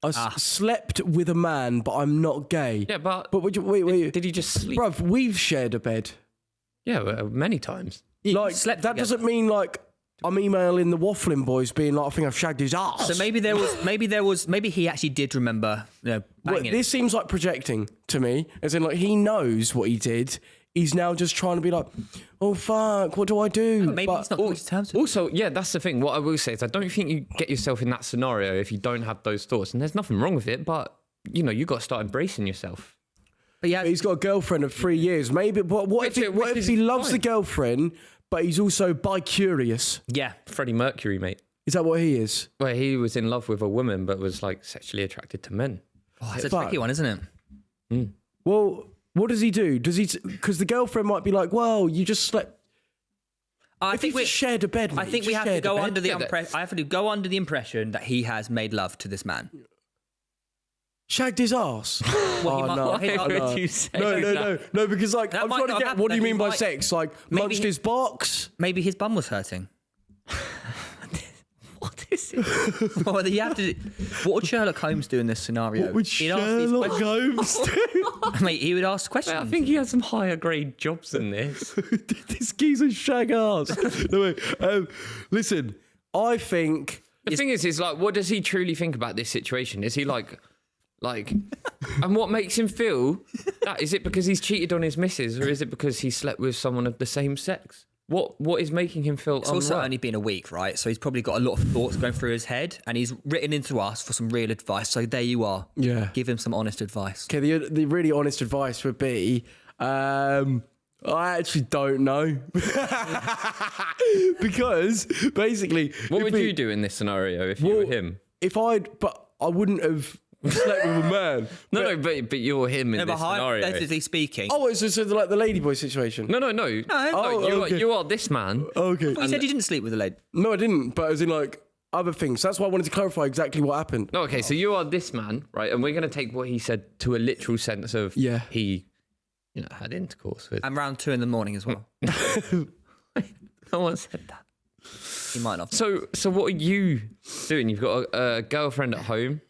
I slept with a man, but I'm not gay.
Yeah, but
wait.
Did he just sleep?
Bruv, we've shared a bed.
Yeah, many times.
Like,
slept
that
together.
doesn't mean like I'm emailing the Wafflin boys being like, I think I've shagged his ass.
So maybe he actually did remember, banging
This seems like projecting to me, as in like he knows what he did. He's now just trying to be like, oh fuck, what do I do?
Maybe it's not coming to terms with it.
Also, yeah, that's the thing. What I will say is I don't think you get yourself in that scenario if you don't have those thoughts. And there's nothing wrong with it, but, you got to start embracing yourself.
But yeah,
He's got a girlfriend of 3 years. Maybe, what if he loves the girlfriend, but he's also bi-curious?
yeah.
Freddie Mercury, mate.
Is that what he is?
Where he was in love with a woman but was like sexually attracted to men.
Oh, it's a tricky one, isn't it?
Well, what does he do? Because the girlfriend might be like, well, you just slept.
I
If
think
you just shared a bed,
I
mate,
think
you
we
just
have to
shared a
go
bed.
under the I have to go under the impression that he has made love to this man.
Shagged his ass.
Well, he
Oh,
might-
no.
well, he-
Why would you say
No, because like
That
I'm
might
trying to
not
get.
happen,
What do you
though.
mean
He
by
might-
sex? Like
Maybe
munched his box?
Maybe his bum was hurting.
What is it?
Well, you have to. What would Sherlock Holmes do in this scenario?
Would
He'd ask these
Sherlock
questions.
Holmes do?
Mate, he would ask questions.
I think he has some higher grade jobs than this.
This geezer's shag ass. No, wait, listen, I think.
The thing is like, what does he truly think about this situation? Is he like, and what makes him feel that? Is it because he's cheated on his missus, or is it because he slept with someone of the same sex? What is making him feel
It's also
unwell?
only been a week, right? So he's probably got a lot of thoughts going through his head, and he's written into us for some real advice. So there you are.
Yeah.
Give him some honest advice.
Okay, the really honest advice would be, I actually don't know. Because basically,
What would you do in this scenario if you were him?
But I wouldn't have slept with a man.
No, but you're him in this scenario.
Hypothetically speaking,
Oh, it's so like the ladyboy situation.
No.
okay.
You are this man.
Okay.
he said he didn't sleep with a lady.
No, I didn't. But as in like other things. So that's why I wanted to clarify exactly what happened.
No, okay, so you are this man, right? And we're going to take what he said to a literal sense of
Yeah.
he had intercourse with.
And round 2 a.m. as well.
No one said that.
He might not.
So what are you doing? You've got a girlfriend at home,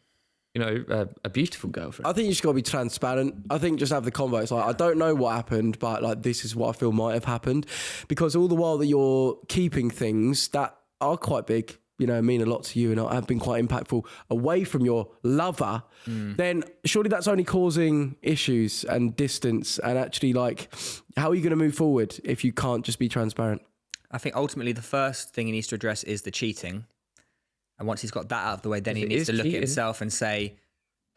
a beautiful girlfriend.
I think you just got to be transparent. I think just have the convo. It's like, I don't know what happened, but like this is what I feel might have happened. Because all the while that you're keeping things that are quite big, mean a lot to you and have been quite impactful away from your lover, then surely that's only causing issues and distance. And actually, like, how are you going to move forward if you can't just be transparent?
I think ultimately the first thing he needs to address is the cheating. And once he's got that out of the way, then he needs to look at himself and say,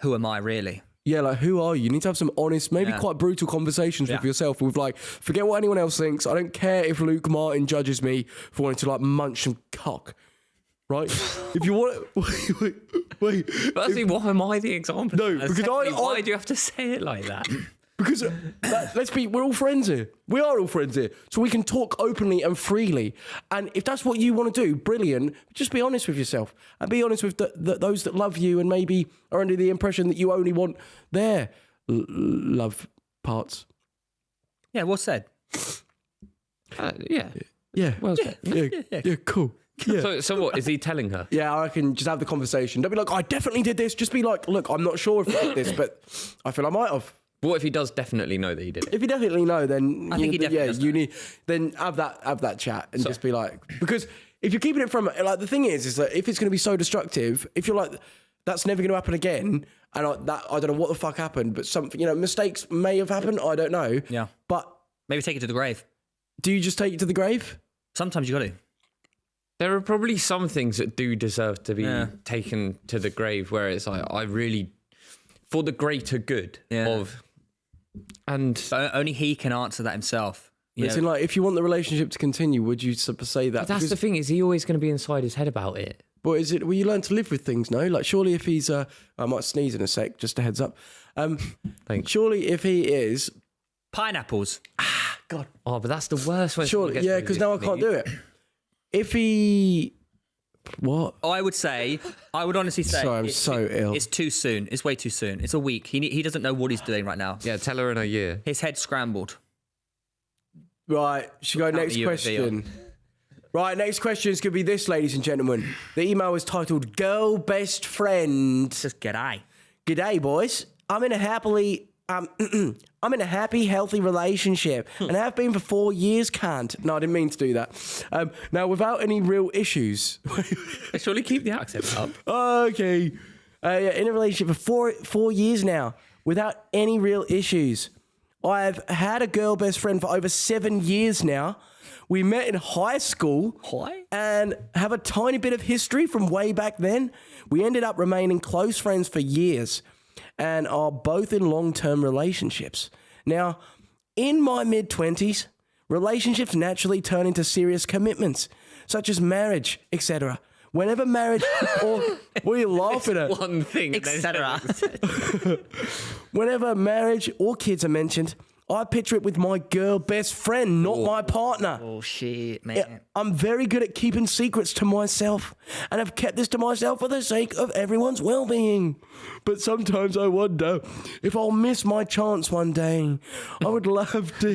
who am I really?
Yeah, like, who are you? You need to have some honest, maybe quite brutal conversations with yourself with, like, forget what anyone else thinks. I don't care if Luke Martin judges me for wanting to, like, munch some cock. Right? If you want to... Wait.
Firstly, why am I the example?
No, because
why do you have to say it like that?
Because we're all friends here. We are all friends here. So we can talk openly and freely. And if that's what you want to do, brilliant. Just be honest with yourself. And be honest with those that love you and maybe are under the impression that you only want their love parts.
Yeah, well said.
Yeah.
Yeah.
Well said.
Yeah, cool. Yeah.
So what, is he telling her?
Yeah, I reckon just have the conversation. Don't be like, I definitely did this. Just be like, look, I'm not sure if I did this, but I feel I might have.
What if he does definitely know that he did it?
If you definitely know, then
I think he definitely does know.
you need then have that chat and just be like, because if you're keeping it from, like, the thing is that if it's going to be so destructive, if you're like, that's never going to happen again, and I don't know what the fuck happened, but something, mistakes may have happened, I don't know.
Yeah.
But
maybe take it to the grave.
Do you just take it to the grave?
Sometimes you got to.
There are probably some things that do deserve to be taken to the grave, where it's like, I really, for the greater good of. And
but only he can answer that himself.
It's like, if you want the relationship to continue, would you say that?
But that's the thing, is he always going to be inside his head about it?
But is it, you learn to live with things, no? Like, surely if he's, I might sneeze in a sec, just a heads up.
Thanks.
Surely if he is...
Pineapples.
God.
Oh, but that's the worst when
surely, yeah, because now I can't do it. If he... What?
I would honestly say...
Sorry, I'm so ill.
It's too soon. It's way too soon. It's a week. He doesn't know what he's doing right now.
Yeah, tell her in a year.
His head's scrambled.
Right, should go next question. Right, next question is going to be this, ladies and gentlemen. The email is titled, Girl Best Friend.
Just g'day.
G'day, boys. I'm in a happy, healthy relationship and have been for 4 years, can't. No, I didn't mean to do that. Now, without any real issues.
Surely keep the accent up.
Okay. In a relationship for four years now, without any real issues. I've had a girl best friend for over 7 years now. We met in high school. And have a tiny bit of history from way back then. We ended up remaining close friends for years and are both in long-term relationships. Now, in my mid-20s, relationships naturally turn into serious commitments, such as marriage, etc. Whenever marriage or... What are you laughing at?
One thing.
Etc.
Whenever marriage or kids are mentioned, I picture it with my girl best friend, not my partner.
Oh, shit, man.
Yeah, I'm very good at keeping secrets to myself, and I've kept this to myself for the sake of everyone's well-being. But sometimes I wonder if I'll miss my chance one day. I would love to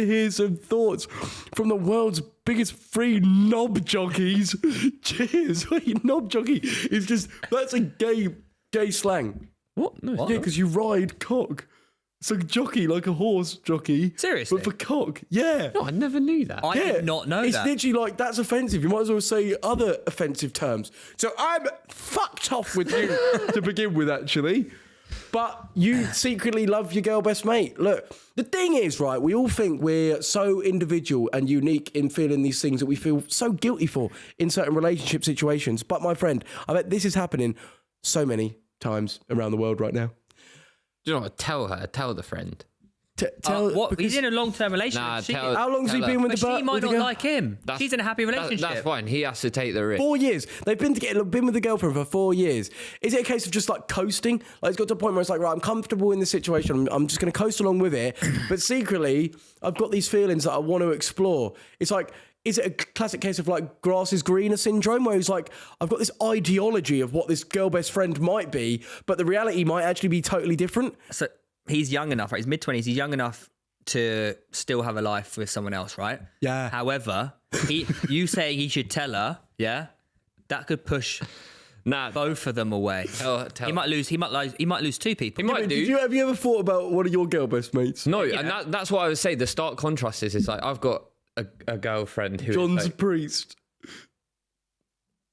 hear some thoughts from the world's biggest free knob jockeys. Cheers. Wait, knob jockey is just, that's a gay slang.
What? No,
Yeah, because you ride cock. So jockey, like a horse jockey.
Seriously?
But for cock, yeah.
No, I never knew that.
I did not know
it's
that.
It's literally like, that's offensive. You might as well say other offensive terms. So I'm fucked off with you to begin with, actually. But you secretly love your girl best mate. Look, the thing is, right, we all think we're so individual and unique in feeling these things that we feel so guilty for in certain relationship situations. But my friend, I bet this is happening so many times around the world right now.
Do you know what? Tell the friend.
Tell
what? He's in a long-term relationship.
How long's he been with
but
the girl?
she might not like him. She's in a happy relationship.
That's fine. He has to take the risk.
4 years. They've been with the girlfriend for 4 years. Is it a case of just like coasting? Like, it's got to a point where it's like, right, I'm comfortable in this situation. I'm just going to coast along with it. But secretly, I've got these feelings that I want to explore. It's like, is it a classic case of like grass is greener syndrome, where he's like, I've got this ideology of what this girl best friend might be, but the reality might actually be totally different?
So he's young enough, right? He's mid-20s. He's young enough to still have a life with someone else, right?
Yeah.
However, you saying he should tell her, yeah, that could push both of them away. He might lose 2 people.
He might do.
Have you ever thought about one of your girl best mates?
No, and that's what I would say. The stark contrast is like I've got a girlfriend who
John's
is like,
priest.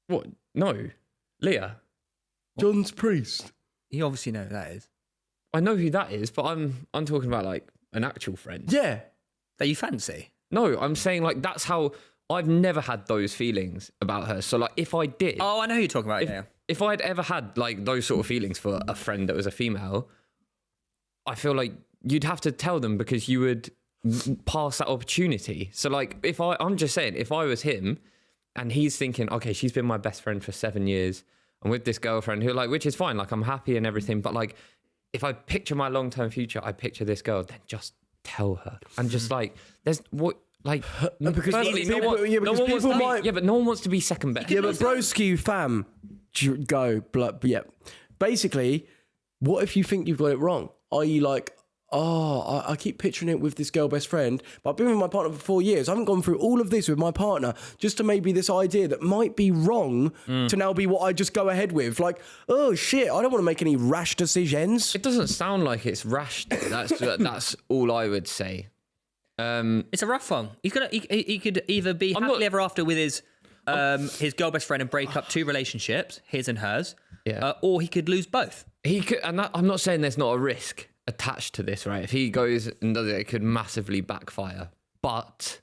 What? No, Leah.
John's priest.
You obviously know who that is.
I know who that is, but I'm talking about like an actual friend.
Yeah.
That you fancy?
No, I'm saying like that's how I've never had those feelings about her. So like if I did,
Oh, I know who you're talking about.
if I'd ever had like those sort of feelings for a friend that was a female, I feel like you'd have to tell them because you would pass that opportunity. So like I'm just saying, if I was him and he's thinking, okay, she's been my best friend for 7 years, I'm with this girlfriend who like, which is fine, like I'm happy and everything, but like if I picture my long-term future, I picture this girl, then just tell her. And just like, there's what, like,
because
firstly,
people might.
Yeah, but no one wants to be second best.
Yeah, but broski fam, go. Yeah. Basically, what if you think you've got it wrong? Are you like, I keep picturing it with this girl best friend, but I've been with my partner for 4 years. I haven't gone through all of this with my partner just to maybe this idea that might be wrong to now be what I just go ahead with. Like, oh shit, I don't want to make any rash decisions.
It doesn't sound like it's rash, though. That's all I would say.
It's a rough one. He could either be happily ever after with his girl best friend and break up 2 relationships, his and hers, or he could lose both.
He could, and I'm not saying there's not a risk attached to this, right? If he goes and does it could massively backfire. But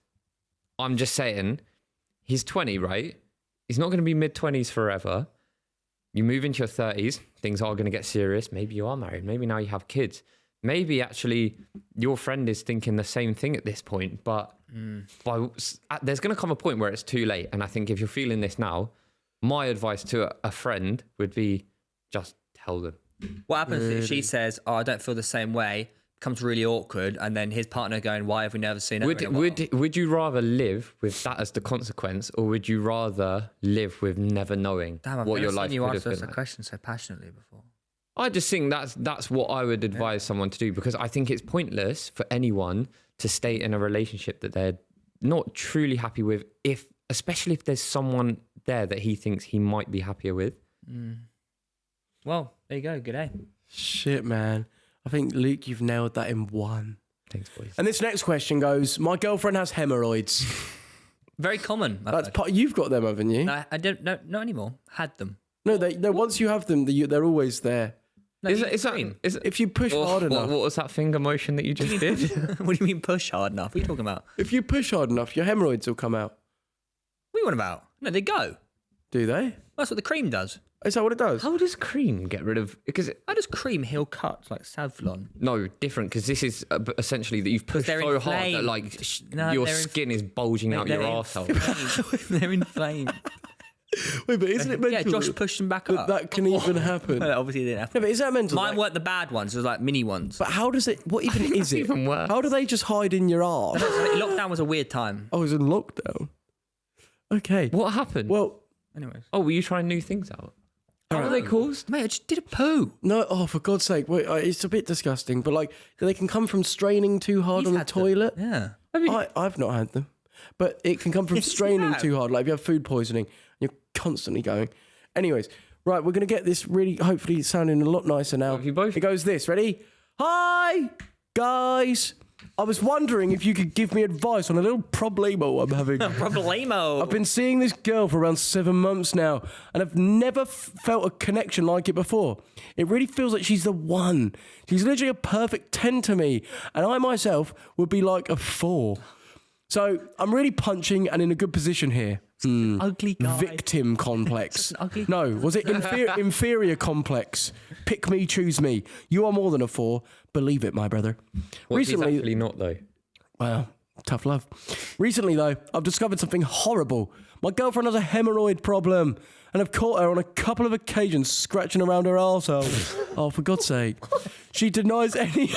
I'm just saying, he's 20, right? He's not going to be mid-20s forever. You move into your 30s, things are going to get serious. Maybe you are married. Maybe now you have kids. Maybe actually your friend is thinking the same thing at this point, but there's going to come a point where it's too late. And I think if you're feeling this now, my advice to a friend would be just tell them.
What happens if she says, I don't feel the same way, becomes really awkward, and then his partner going, why have we never seen it?
Would you rather live with that as the consequence, or would you rather live with never knowing what your life would have been?
You asked us a question so passionately before.
I just think that's what I would advise someone to do, because I think it's pointless for anyone to stay in a relationship that they're not truly happy with, especially if there's someone there that he thinks he might be happier with.
Well, there you go. Good day.
Shit, man. I think, Luke, you've nailed that in one.
Thanks, boys.
And this next question goes, my girlfriend has hemorrhoids.
Very common.
You've got them, haven't you?
No, I don't. No, not anymore. Had them.
No, once you have them, they're always there.
No,
is it,
if you push hard enough.
What was that finger motion that you just did?
What do you mean push hard enough? What are you talking about?
If you push hard enough, your hemorrhoids will come out.
What are you on about? No, they go.
Do they?
That's what the cream does.
Is that what it does?
How does cream get rid of?
How does cream heal cuts like Savlon?
No, different, because this is essentially that you've pushed so hard that like your skin is bulging out your arsehole.
They're inflamed.
Wait, but isn't it mental?
Yeah, Josh pushed them back up.
That can even happen.
Well, obviously it didn't happen.
No, but is that mental?
Mine weren't the bad ones. It was like mini ones.
But how does it? What even is it?
Even worse.
How do they just hide in your arse?
Lockdown was a weird time.
I was in lockdown. Okay.
What happened?
Well,
anyways.
Oh, were you trying new things out? How are they caused?
Mate, I just did a poo.
no. Oh, for God's sake! Wait, it's a bit disgusting, but like they can come from straining too hard on the toilet.
Yeah.
I've not had them, but it can come from straining too hard. Like if you have food poisoning, you're constantly going. Anyways, right, we're gonna get this really, hopefully, sounding a lot nicer now.
You both?
It goes this. Ready? Hi, guys. I was wondering if you could give me advice on a little problemo I'm having.
Problemo.
I've been seeing this girl for around 7 months now, and I've never felt a connection like it before. It really feels like she's the one. She's literally a perfect 10 to me, and I myself would be like a 4. So I'm really punching and in a good position here.
Ugly guy.
Victim complex.
Ugly.
No, was it inferior complex? Pick me, choose me. You are more than a 4. Believe it, my brother.
Recently, actually not though.
Well, tough love. Recently, though, I've discovered something horrible. My girlfriend has a hemorrhoid problem, and I've caught her on a couple of occasions scratching around her arsehole. Oh, for God's sake. She denies any...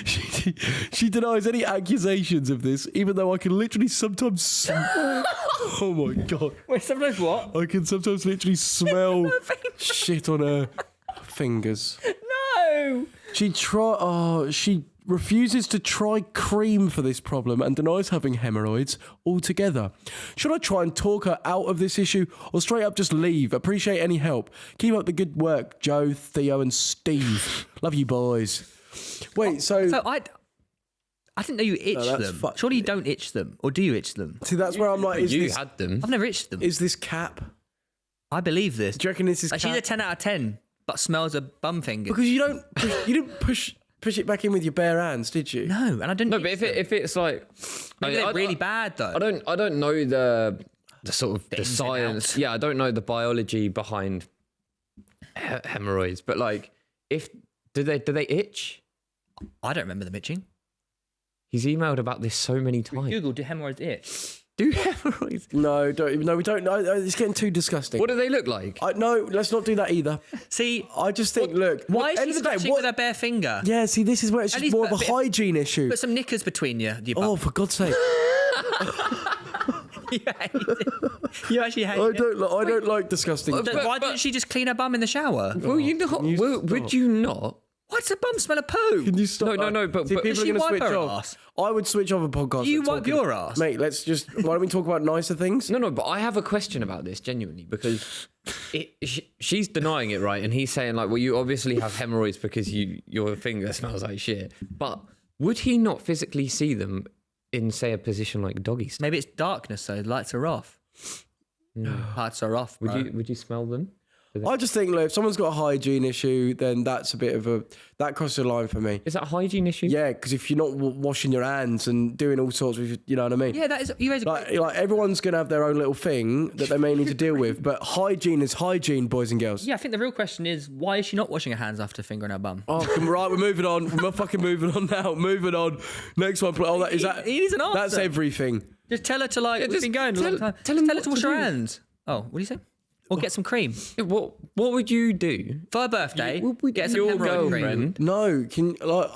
she denies any accusations of this, even though I can literally sometimes smell... Oh, my God.
Wait, sometimes what?
I can sometimes literally smell shit on her fingers.
No! No.
She refuses to try cream for this problem and denies having hemorrhoids altogether. Should I try and talk her out of this issue or straight up just leave? Appreciate any help. Keep up the good work, Joe, Theo and Steve. Love you boys. Wait, so
I didn't know you itch
that's
them. Surely you don't itch them, or do you itch them?
see, that's where I'm like, is
You
this,
had them.
I've never itched them.
is this cap?
I believe this.
Do you reckon this is
Like,
cap?
she's a 10 out of 10, but smells a bum finger.
Because you didn't push it back in with your bare hands, did you?
No, and I didn't.
No, but if it's like,
Maybe they're really bad though.
I don't know the sort of the science. Yeah, I don't know the biology behind hemorrhoids, but like, do they itch?
I don't remember them itching.
He's emailed about this so many times.
Google, do hemorrhoids itch?
Do hemorrhoids?
No, we don't. No, it's getting too disgusting.
What do they look like?
No, let's not do that either.
See,
I just think, look.
why is
end
she
of the day,
scratching with her bare finger?
Yeah, see, this is where it's
At
just
least
more of
put
a
a bit of-
hygiene issue.
Put some knickers between your
Oh,
bum.
for God's sake!
You hate it. You actually hate
I
it.
don't like disgusting.
Why didn't she just clean her bum in the shower?
Will you not? Would you not?
Why's her bum smell of poo?
Can you stop?
No, but
See,
but-
people
Does she
are going to
wipe
switch
her
off.
ass?
I would switch off a podcast.
Do you
and
wipe
talk-
your ass?
mate? Let's just. Why don't we talk about nicer things?
No, but I have a question about this genuinely because she's denying it, right? And he's saying like, well, you obviously have hemorrhoids because your finger smells like shit. But would he not physically see them in, say, a position like doggy style?
Maybe it's darkness, so the lights are off. Lights are off. Bro.
Would you smell them?
I just think, look, if someone's got a hygiene issue, then that's a bit of that crosses the line for me.
Is that a hygiene issue?
Yeah, because if you're not washing your hands and doing all sorts of, you know what I mean?
Yeah, that is. You raise a
Like everyone's going to have their own little thing that they may need to deal with, but hygiene is hygiene, boys and girls.
Yeah, I think the real question is why is she not washing her hands after fingering her bum?
Oh, right, we're moving on. We're fucking moving on now. Moving on. Next one. Oh, that is that.
He needs an answer.
That's everything.
Just tell her to like. We've been going a long time.
tell
Just
him
tell her
what
to wash
to
her
do.
hands. Oh, what do you say? Or get some cream
What would you do?
for her birthday.
Would
Get some
your
hemorrhoid cream.
girlfriend?
No, can look.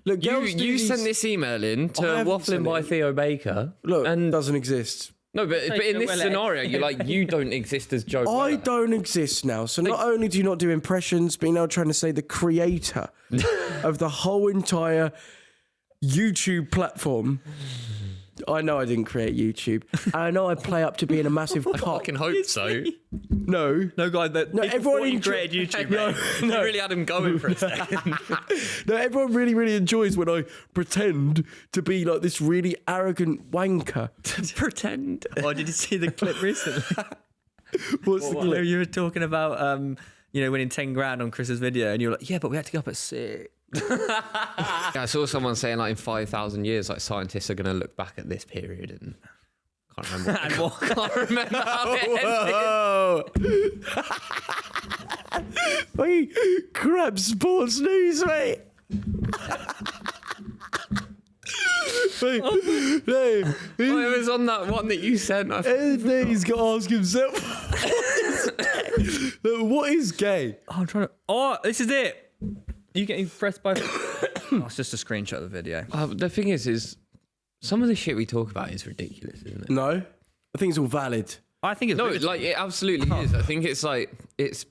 Girls do
You
these-
sent this email in to
I haven't
Wafflin
sent
by
it.
Theo Baker.
Look,
and
doesn't exist.
no, but in this
well,
scenario, you don't exist as Joe.
I
Weller.
don't exist now. So not only do you not do impressions, but you're now trying to say the creator of the whole entire YouTube platform. I know I didn't create YouTube. I know I play up to being a massive
I
cock.
fucking hope so.
No.
No, guy, that
No, everyone
you
enjoy-
created YouTube.
No,
mate.
no.
You really had him going for a second.
No, everyone really, really enjoys when I pretend to be like this really arrogant wanker.
Pretend.
Oh, did you see the clip recently?
What's the
Where
clip?
you were talking about, winning 10 grand on Chris's video, and you were like, yeah, but we had to get up at 6.
Yeah, I saw someone saying like in 5,000 years, like scientists are going to look back at this period and can't remember.
And what?
Can't remember how it ended.
Whoa! Wait, crap sports news, mate. Wait, no,
Oh, it was on that one that you sent.
he's got to ask himself. What is gay?
Oh, I'm trying to. Oh, this is it. You getting pressed by? Oh, it's just a screenshot of the video.
The thing is some of the shit we talk about is ridiculous, isn't it?
No, I think it's all valid.
I think it's
No,
really-
like it absolutely is. I think it's like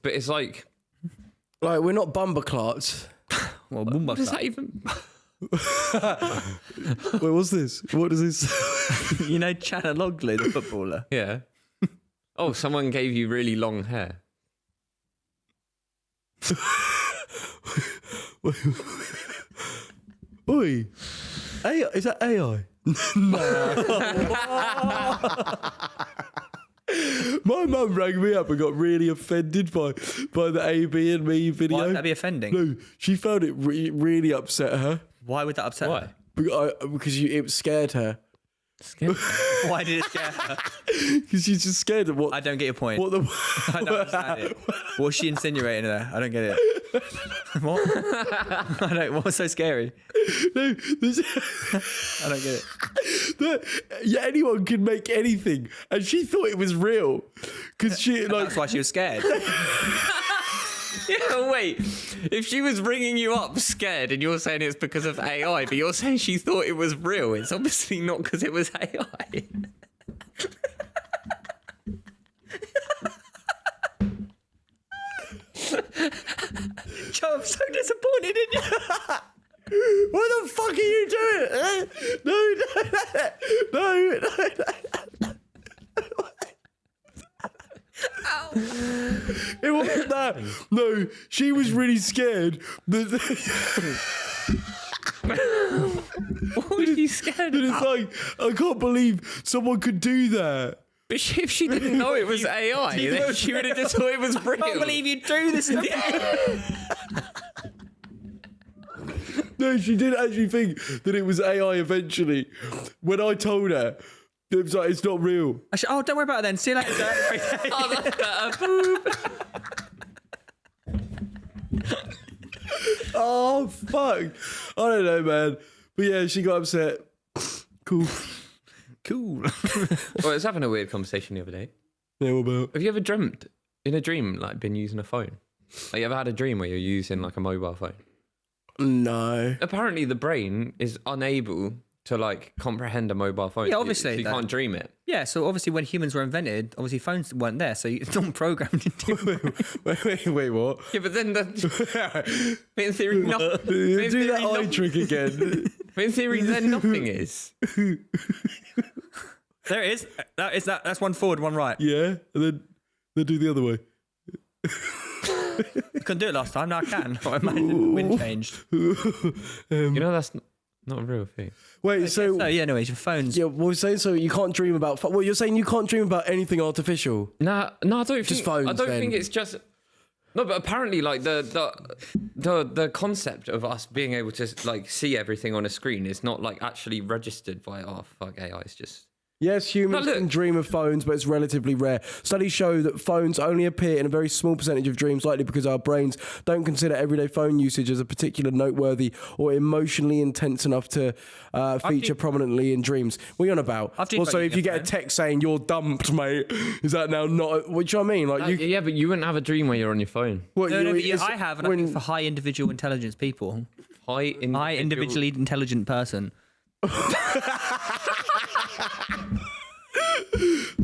but it's like
Like we're not bumperclots.
well,
what does that even?
Wait, what's this? What is this?
you know, Chana Logley, the footballer.
Yeah. Oh, someone gave you really long hair.
Oi, AI, is that AI? My mum rang me up and got really offended by the AB and me video.
Why would that be offending?
No, she found it really upset her
Why would that upset her?
because it scared her.
Why did it scare her?
Because she's just scared of what.
I don't get your point.
What the?
I don't understand it. What's she insinuating there? I don't get it. What? I don't. What's so scary?
No,
I don't get it.
yeah, anyone can make anything, and she thought it was real because she like.
That's why she was scared.
Yeah, wait. If she was ringing you up scared and you're saying it's because of AI, but you're saying she thought it was real, it's obviously not because it was AI.
Joe I'm so disappointed in you.
What the fuck are you doing? No. It wasn't that. No, she was really scared.
What was you scared
It's
about?
like, I can't believe someone could do that.
But if she didn't know it was AI, then she would have just thought it was real.
I can't believe you do this.
No, she did actually think that it was AI eventually. When I told her, it was like, it's not real.
Oh, don't worry about it then. See you later.
Oh, that's better.
Oh, fuck. I don't know, man. But yeah, she got upset. Cool.
Cool.
Well, I was having a weird conversation the other day.
Yeah, what about?
Have you ever dreamt in a dream, like, been using a phone? Like, you ever had a dream where you're using, like, a mobile phone?
No.
Apparently, the brain is unable to, like, comprehend a mobile phone.
Yeah, obviously,
So you
that-
can't dream it.
Yeah, so obviously when humans were invented, obviously phones weren't there, so it's not programmed into
Wait, what?
Yeah, but then but in theory, no, but in
Do that
theory,
eye trick again.
but in theory, then nothing is.
There it is. That's one forward, one right.
Yeah, and then do the other way.
I couldn't do it last time, now I can. Oh, my wind changed.
You know, that's not a real thing.
Wait, so
So yeah, anyways, your phones.
yeah, what we're saying, so you can't dream about. Well, you're saying you can't dream about anything artificial.
No, I don't
Just
think.
phones,
I don't
then.
think it's just. No, but apparently, like the concept of us being able to like see everything on a screen is not like actually registered by AI. It's just.
Yes, humans
No, look.
can dream of phones, but it's relatively rare. Studies show that phones only appear in a very small percentage of dreams, likely because our brains don't consider everyday phone usage as a particular noteworthy or emotionally intense enough to feature prominently in dreams. What are you on about?
I've dreamed
Also,
about
if you get a
phone.
text saying you're dumped, mate, is that now not? What do you know what I mean? Like you,
Yeah, but you wouldn't have a dream where you're on your phone.
what,
No,
you-
but yeah,
it's-
I have, and I think it's for high individual intelligence people.
High
Individually intelligent person.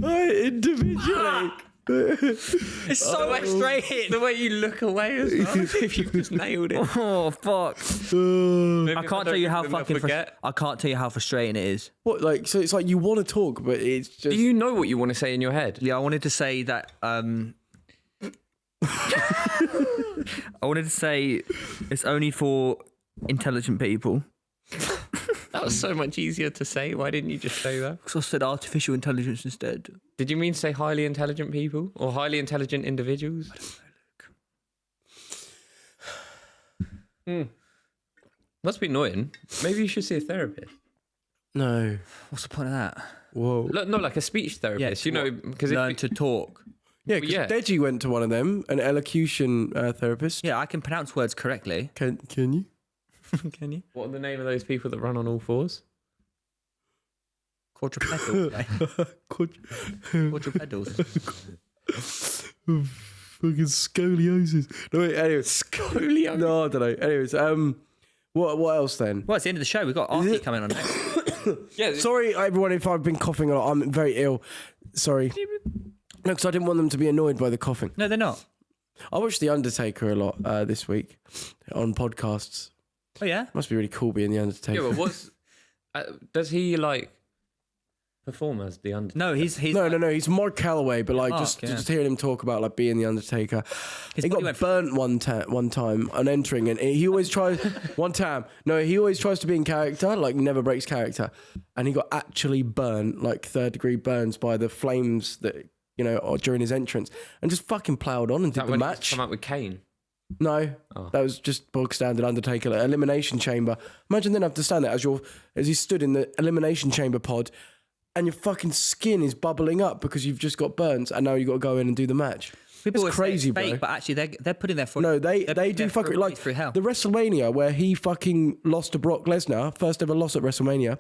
individually.
It's so frustrating.
The way you look away as well. If you've just nailed it.
Oh fuck!
Maybe
I
if
can't
don't
tell you how
think then they'll
fucking.
forget.
I can't tell you how frustrating it is.
What, like, so it's like you want to talk, but it's just.
Do you know what you want to say in your head?
Yeah, I wanted to say that. I wanted to say it's only for intelligent people.
That was so much easier to say. Why didn't you just say that?
Because I said artificial intelligence instead.
Did you mean say highly intelligent people or highly intelligent individuals? Must be annoying. Maybe you should see a therapist.
No.
What's the point of that?
Whoa.
No, like a speech therapist. You know, because
learn to talk.
Yeah, because
yeah.
Deji went to one of them, an elocution therapist.
Yeah, I can pronounce words correctly.
Can you?
Can you?
what are the name of those people that run on all fours?
Quadrupedal. Quadrupedals.
Fucking scoliosis. No, wait, anyway.
Scoliosis.
No, I don't know. Anyways, what else then?
Well, it's the end of the show. We've got Archie coming on next.
Yeah.
Sorry, everyone, if I've been coughing a lot. I'm very ill. Sorry. No, because I didn't want them to be annoyed by the coughing.
No, they're not.
I watched The Undertaker a lot this week on podcasts.
Oh yeah.
Must be really cool being The Undertaker.
Yeah, but what's does he like perform as the Undertaker?
No, he's
No, He's Mark Calloway, but like
Mark,
just
yeah.
just hearing him talk about like being the Undertaker.
His
He
body
got
went-
burnt one time on entering, and he always tries one time. No, he always tries to be in character, like never breaks character, and he got actually burnt, like 3rd-degree burns by the flames that during his entrance, and just fucking ploughed on and did
That
the
when he
match.
come out with Kane.
No,
Oh.
that was just bog standard Undertaker, like, elimination chamber. Imagine then have to stand there as he stood in the elimination chamber pod, and your fucking skin is bubbling up because you've just got burns, and now you got to go in and do the match.
People
It's
always say
crazy,
it's fake,
bro.
but actually they're putting their foot.
No, they
they're
do
putting their
fuck it.
foot
Like
through hell.
the WrestleMania where he fucking lost to Brock Lesnar, first ever loss at WrestleMania.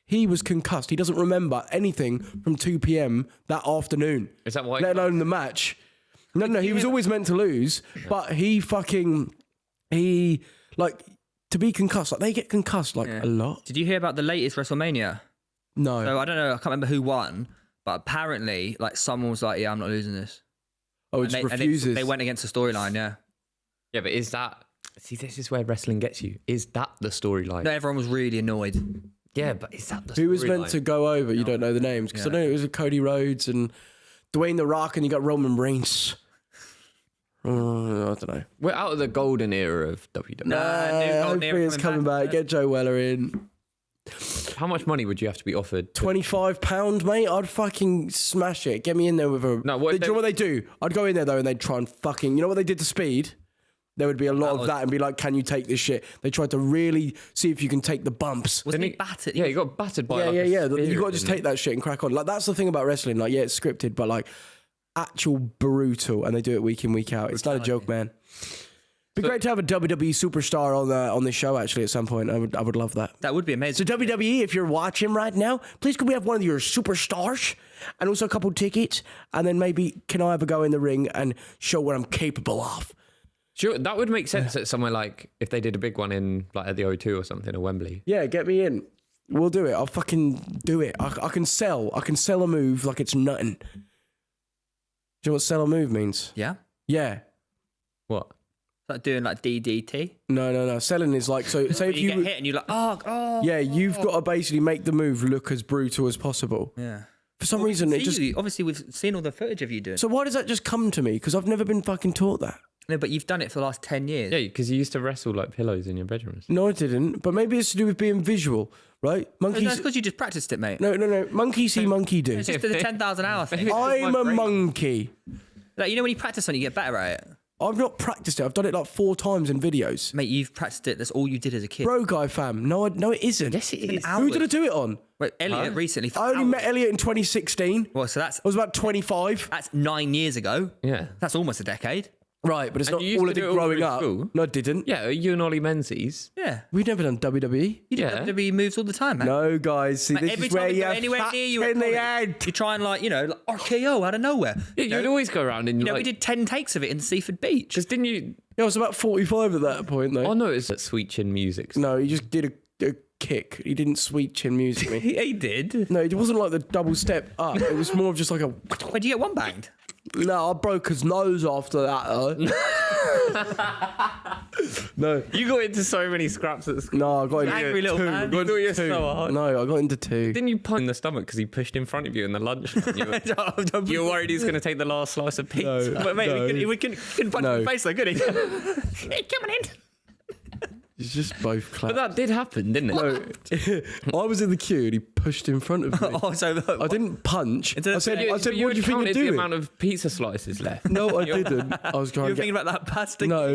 He was concussed. He doesn't remember anything from 2 p.m. that afternoon.
Is that why?
Let alone the match. No, he was always meant to lose, but he like to be concussed. Like they get concussed like a lot.
Did you hear about the latest WrestleMania?
No.
So I don't know. I can't remember who won, but apparently, like someone was like, "Yeah, I'm not losing this."
Oh, it
And
just
they, and
refuses.
they went against the storyline. Yeah.
Yeah, but is that See, this is where wrestling gets you. Is that the storyline?
No, everyone was really annoyed.
Yeah, but is that the storyline?
Who was meant to go over? You don't know the names. Because I know it was Cody Rhodes and Dwayne The Rock, and you got Roman Reigns. I don't know.
We're out of the golden era of WWE.
Hopefully it's coming back. Get Joe Weller in.
How much money would you have to be offered?
£25, mate. I'd fucking smash it. Get me in there with a.
No,
Do you know what they do? I'd go in there though, and they'd try and fucking. You know what they did to Speed? There would be a lot of that, and be like, "Can you take this shit?" They tried to really see if you can take the bumps.
Wasn't he battered?
Yeah, he got battered by.
Yeah. You got to just
didn't
take that shit and crack on. Like that's the thing about wrestling. Like, yeah, it's scripted, but like actual brutal, and they do it week in, week out. It's not a joke, man. Be great to have a WWE superstar on this show. Actually, at some point, I would love that.
That would be amazing.
So WWE, if you're watching right now, please could we have one of your superstars and also a couple tickets, and then maybe can I ever go in the ring and show what I'm capable of?
Sure, that would make sense at somewhere like if they did a big one in like at the O2 or something or Wembley.
Yeah, get me in. We'll do it. I'll fucking do it. I can sell a move like it's nothing. Do you know what sell a move means?
Yeah.
Yeah.
What?
Like doing like DDT.
No. Selling is like so. Say if
You get hit and you're like, oh.
Yeah, you've got to basically make the move look as brutal as possible.
Yeah.
For some reason, it just.
Obviously, we've seen all the footage of you doing.
So why does that just come to me? Because I've never been fucking taught that.
No, but you've done it for the last 10 years.
Yeah, because you used to wrestle like pillows in your bedrooms.
No, I didn't. But maybe it's to do with being visual, right? Monkeys.
That's because you just practiced it, mate.
No. Monkey see, monkey do.
It's just the 10,000 hour thing.
I'm a monkey.
Like, you know when you practice something, you get better at it.
I've not practiced it. I've done it like 4 times in videos.
Mate, you've practiced it. That's all you did as a kid.
Bro guy fam. No, it isn't.
Yes, it is.
Who did I do it on?
Wait, Elliot recently. For
I only
hours.
met Elliot in 2016.
Well, so that's
I was about 25.
9 years ago.
Yeah.
That's almost a decade.
Right, but it's
And
not
you used
all
to
I did
do it all
growing
through
up.
school?
No, I didn't.
Yeah, you and Ollie Menzies.
Yeah.
We've never done WWE.
You do
Yeah.
WWE moves all the time, man.
No, guys. See,
Like,
this
every
is where
time we
you
go
have
anywhere
fat
near you
in
at
the
college,
head.
you try and like RKO out of nowhere.
Yeah, you'd always go around and
We did 10 takes of it in Seaford Beach.
Because didn't you?
Yeah, I was about 45 at that point, though.
Oh no, it's that sweet chin music.
No, he just did a kick. He didn't sweet chin music me.
He did.
No, it wasn't like the double step up. It was more of just like a.
Where'd you get one banged?
No, I broke his nose after that, though. No.
You got into so many scraps at school.
No, I got into
Angry little
2.
man.
I got
You thought you were
into 2.
so hard.
No, I got into 2.
Didn't you punch in the stomach because he pushed in front of you in the lunch? You were worried he was going to take the last slice of pizza.
But mate,
No.
we couldn't punch
No.
him in the face though, could he? Hey, coming in.
It's just both claps.
But that did happen, didn't it?
No, I was in the queue and he pushed in front of me.
Oh, so
I didn't punch. I said,
You
what do you think
counted
you're
the
doing?
amount of pizza slices left.
No, I didn't. I was
you
trying
were
to
thinking
get...
about that pasta.
No,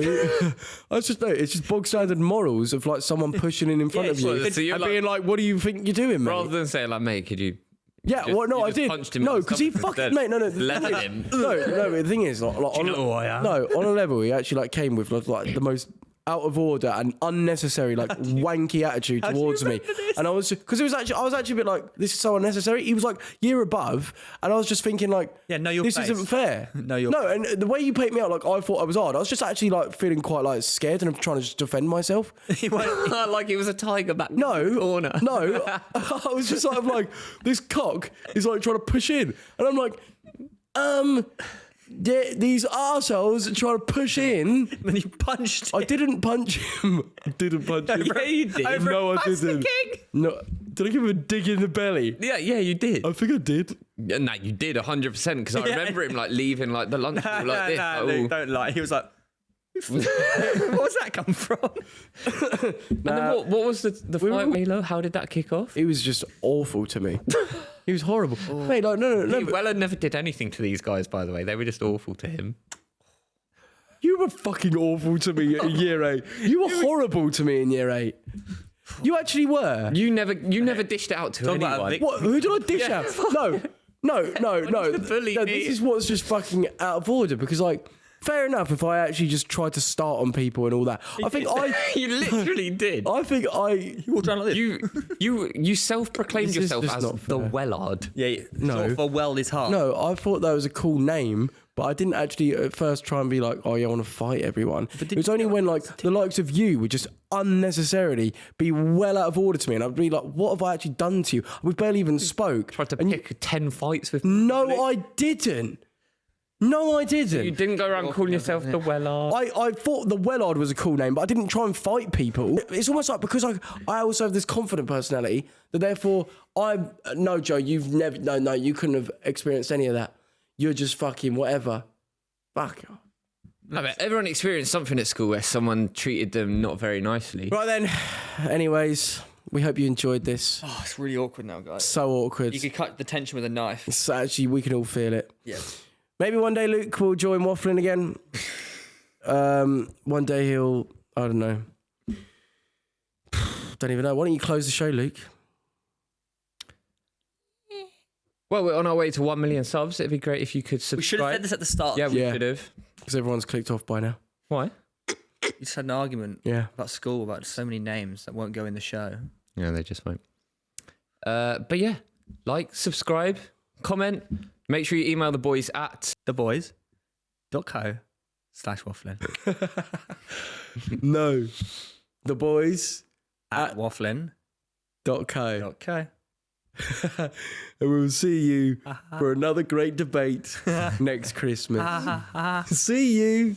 it's just bog standard morals of like someone pushing in front of you
so you're
and
like-
being like, "What do you think you're doing, mate?"
Rather than saying like, mate, could you?
Yeah,
just-
well, no,
you
I
just
did.
punched him
No,
in the
because he
stomach
fucking
instead.
mate. No,
Leathered him.
No, but the thing is, like, on,
know who I am?
No, on a level, he actually like came with like the most out of order and unnecessary like wanky attitude
do you
towards me,
remember this?
and I was because I was actually a bit like, this is so unnecessary. He was like year above, and I was just thinking like,
Yeah, know your
this
place.
isn't fair.
Know your
no, and the way you paint me out, like I thought I was hard. I was just actually like feeling quite like scared and I'm trying to just defend myself.
He went,
Like he was a tiger back in
No,
the corner.
no. I was just like, this cock is like trying to push in, and I'm like, these arseholes are trying to push in.
and then he punched
I
him.
didn't punch him. I didn't punch him.
Over-
you did.
over
No,
a
I
pasta
didn't.
king.
No, did I give him a dig in the belly?
Yeah, you did.
I think I did.
Yeah, no, you did 100% because I
Yeah.
remember him like leaving like the lunch hall like this. like,
Luke,
all-
don't lie. He was like, where's that come from?
And then what was the fight, Halo? How did that kick off?
It was just awful to me. He was horrible. Mate, like, no. but
Weller never did anything to these guys, by the way. They were just awful to him.
you were fucking awful to me in year 8. You were horrible to me in year 8. You actually were.
You never dished it out to
Talk about a
anyone.
Vic-
What? Who did I dish out? No.
to bully
No,
me.
this is what's just fucking out of order because, like, fair enough if I actually just tried to start on people and all that. I think
You literally did.
I think I.
You walked around like this.
You self-proclaimed
This is
yourself
just
as
not
the
fair.
Wellard.
Yeah,
No.
sort of a well his heart.
No, I thought that was a cool name, but I didn't actually at first try and be like, oh, yeah, I want to fight everyone. It was only when, like, the likes of you would just unnecessarily be well out of order to me, and I'd be like, what have I actually done to you? We barely even spoke.
Tried to
And
pick 10 fights with
No, I didn't. No, I didn't.
You didn't go around calling yourself the Wellard.
I thought the Wellard was a cool name, but I didn't try and fight people. It's almost like because I also have this confident personality that therefore no, Joe, you've never, no, you couldn't have experienced any of that. You're just fucking whatever. Fuck.
No, but everyone experienced something at school where someone treated them not very nicely.
Right then, anyways, we hope you enjoyed this.
Oh, it's really awkward now, guys.
So awkward.
You could cut the tension with a knife.
It's actually, we can all feel it.
Yeah.
Maybe one day Luke will join Wafflin again. One day he'll, I don't know. Don't even know. Why don't you close the show, Luke?
Well, we're on our way to 1 million subs. It'd be great if you could subscribe.
We should have said this at the start.
Yeah, we
Yeah.
should have.
Because everyone's clicked off by now.
Why?
You just had an argument about school, about so many names that won't go in the show.
Yeah, they just won't. But yeah, like, subscribe, comment. Make sure you email the boys at
theboys.co/wafflin.
No. The boys
at wafflin.co.
.co. And we'll see you for another great debate next Christmas. See you.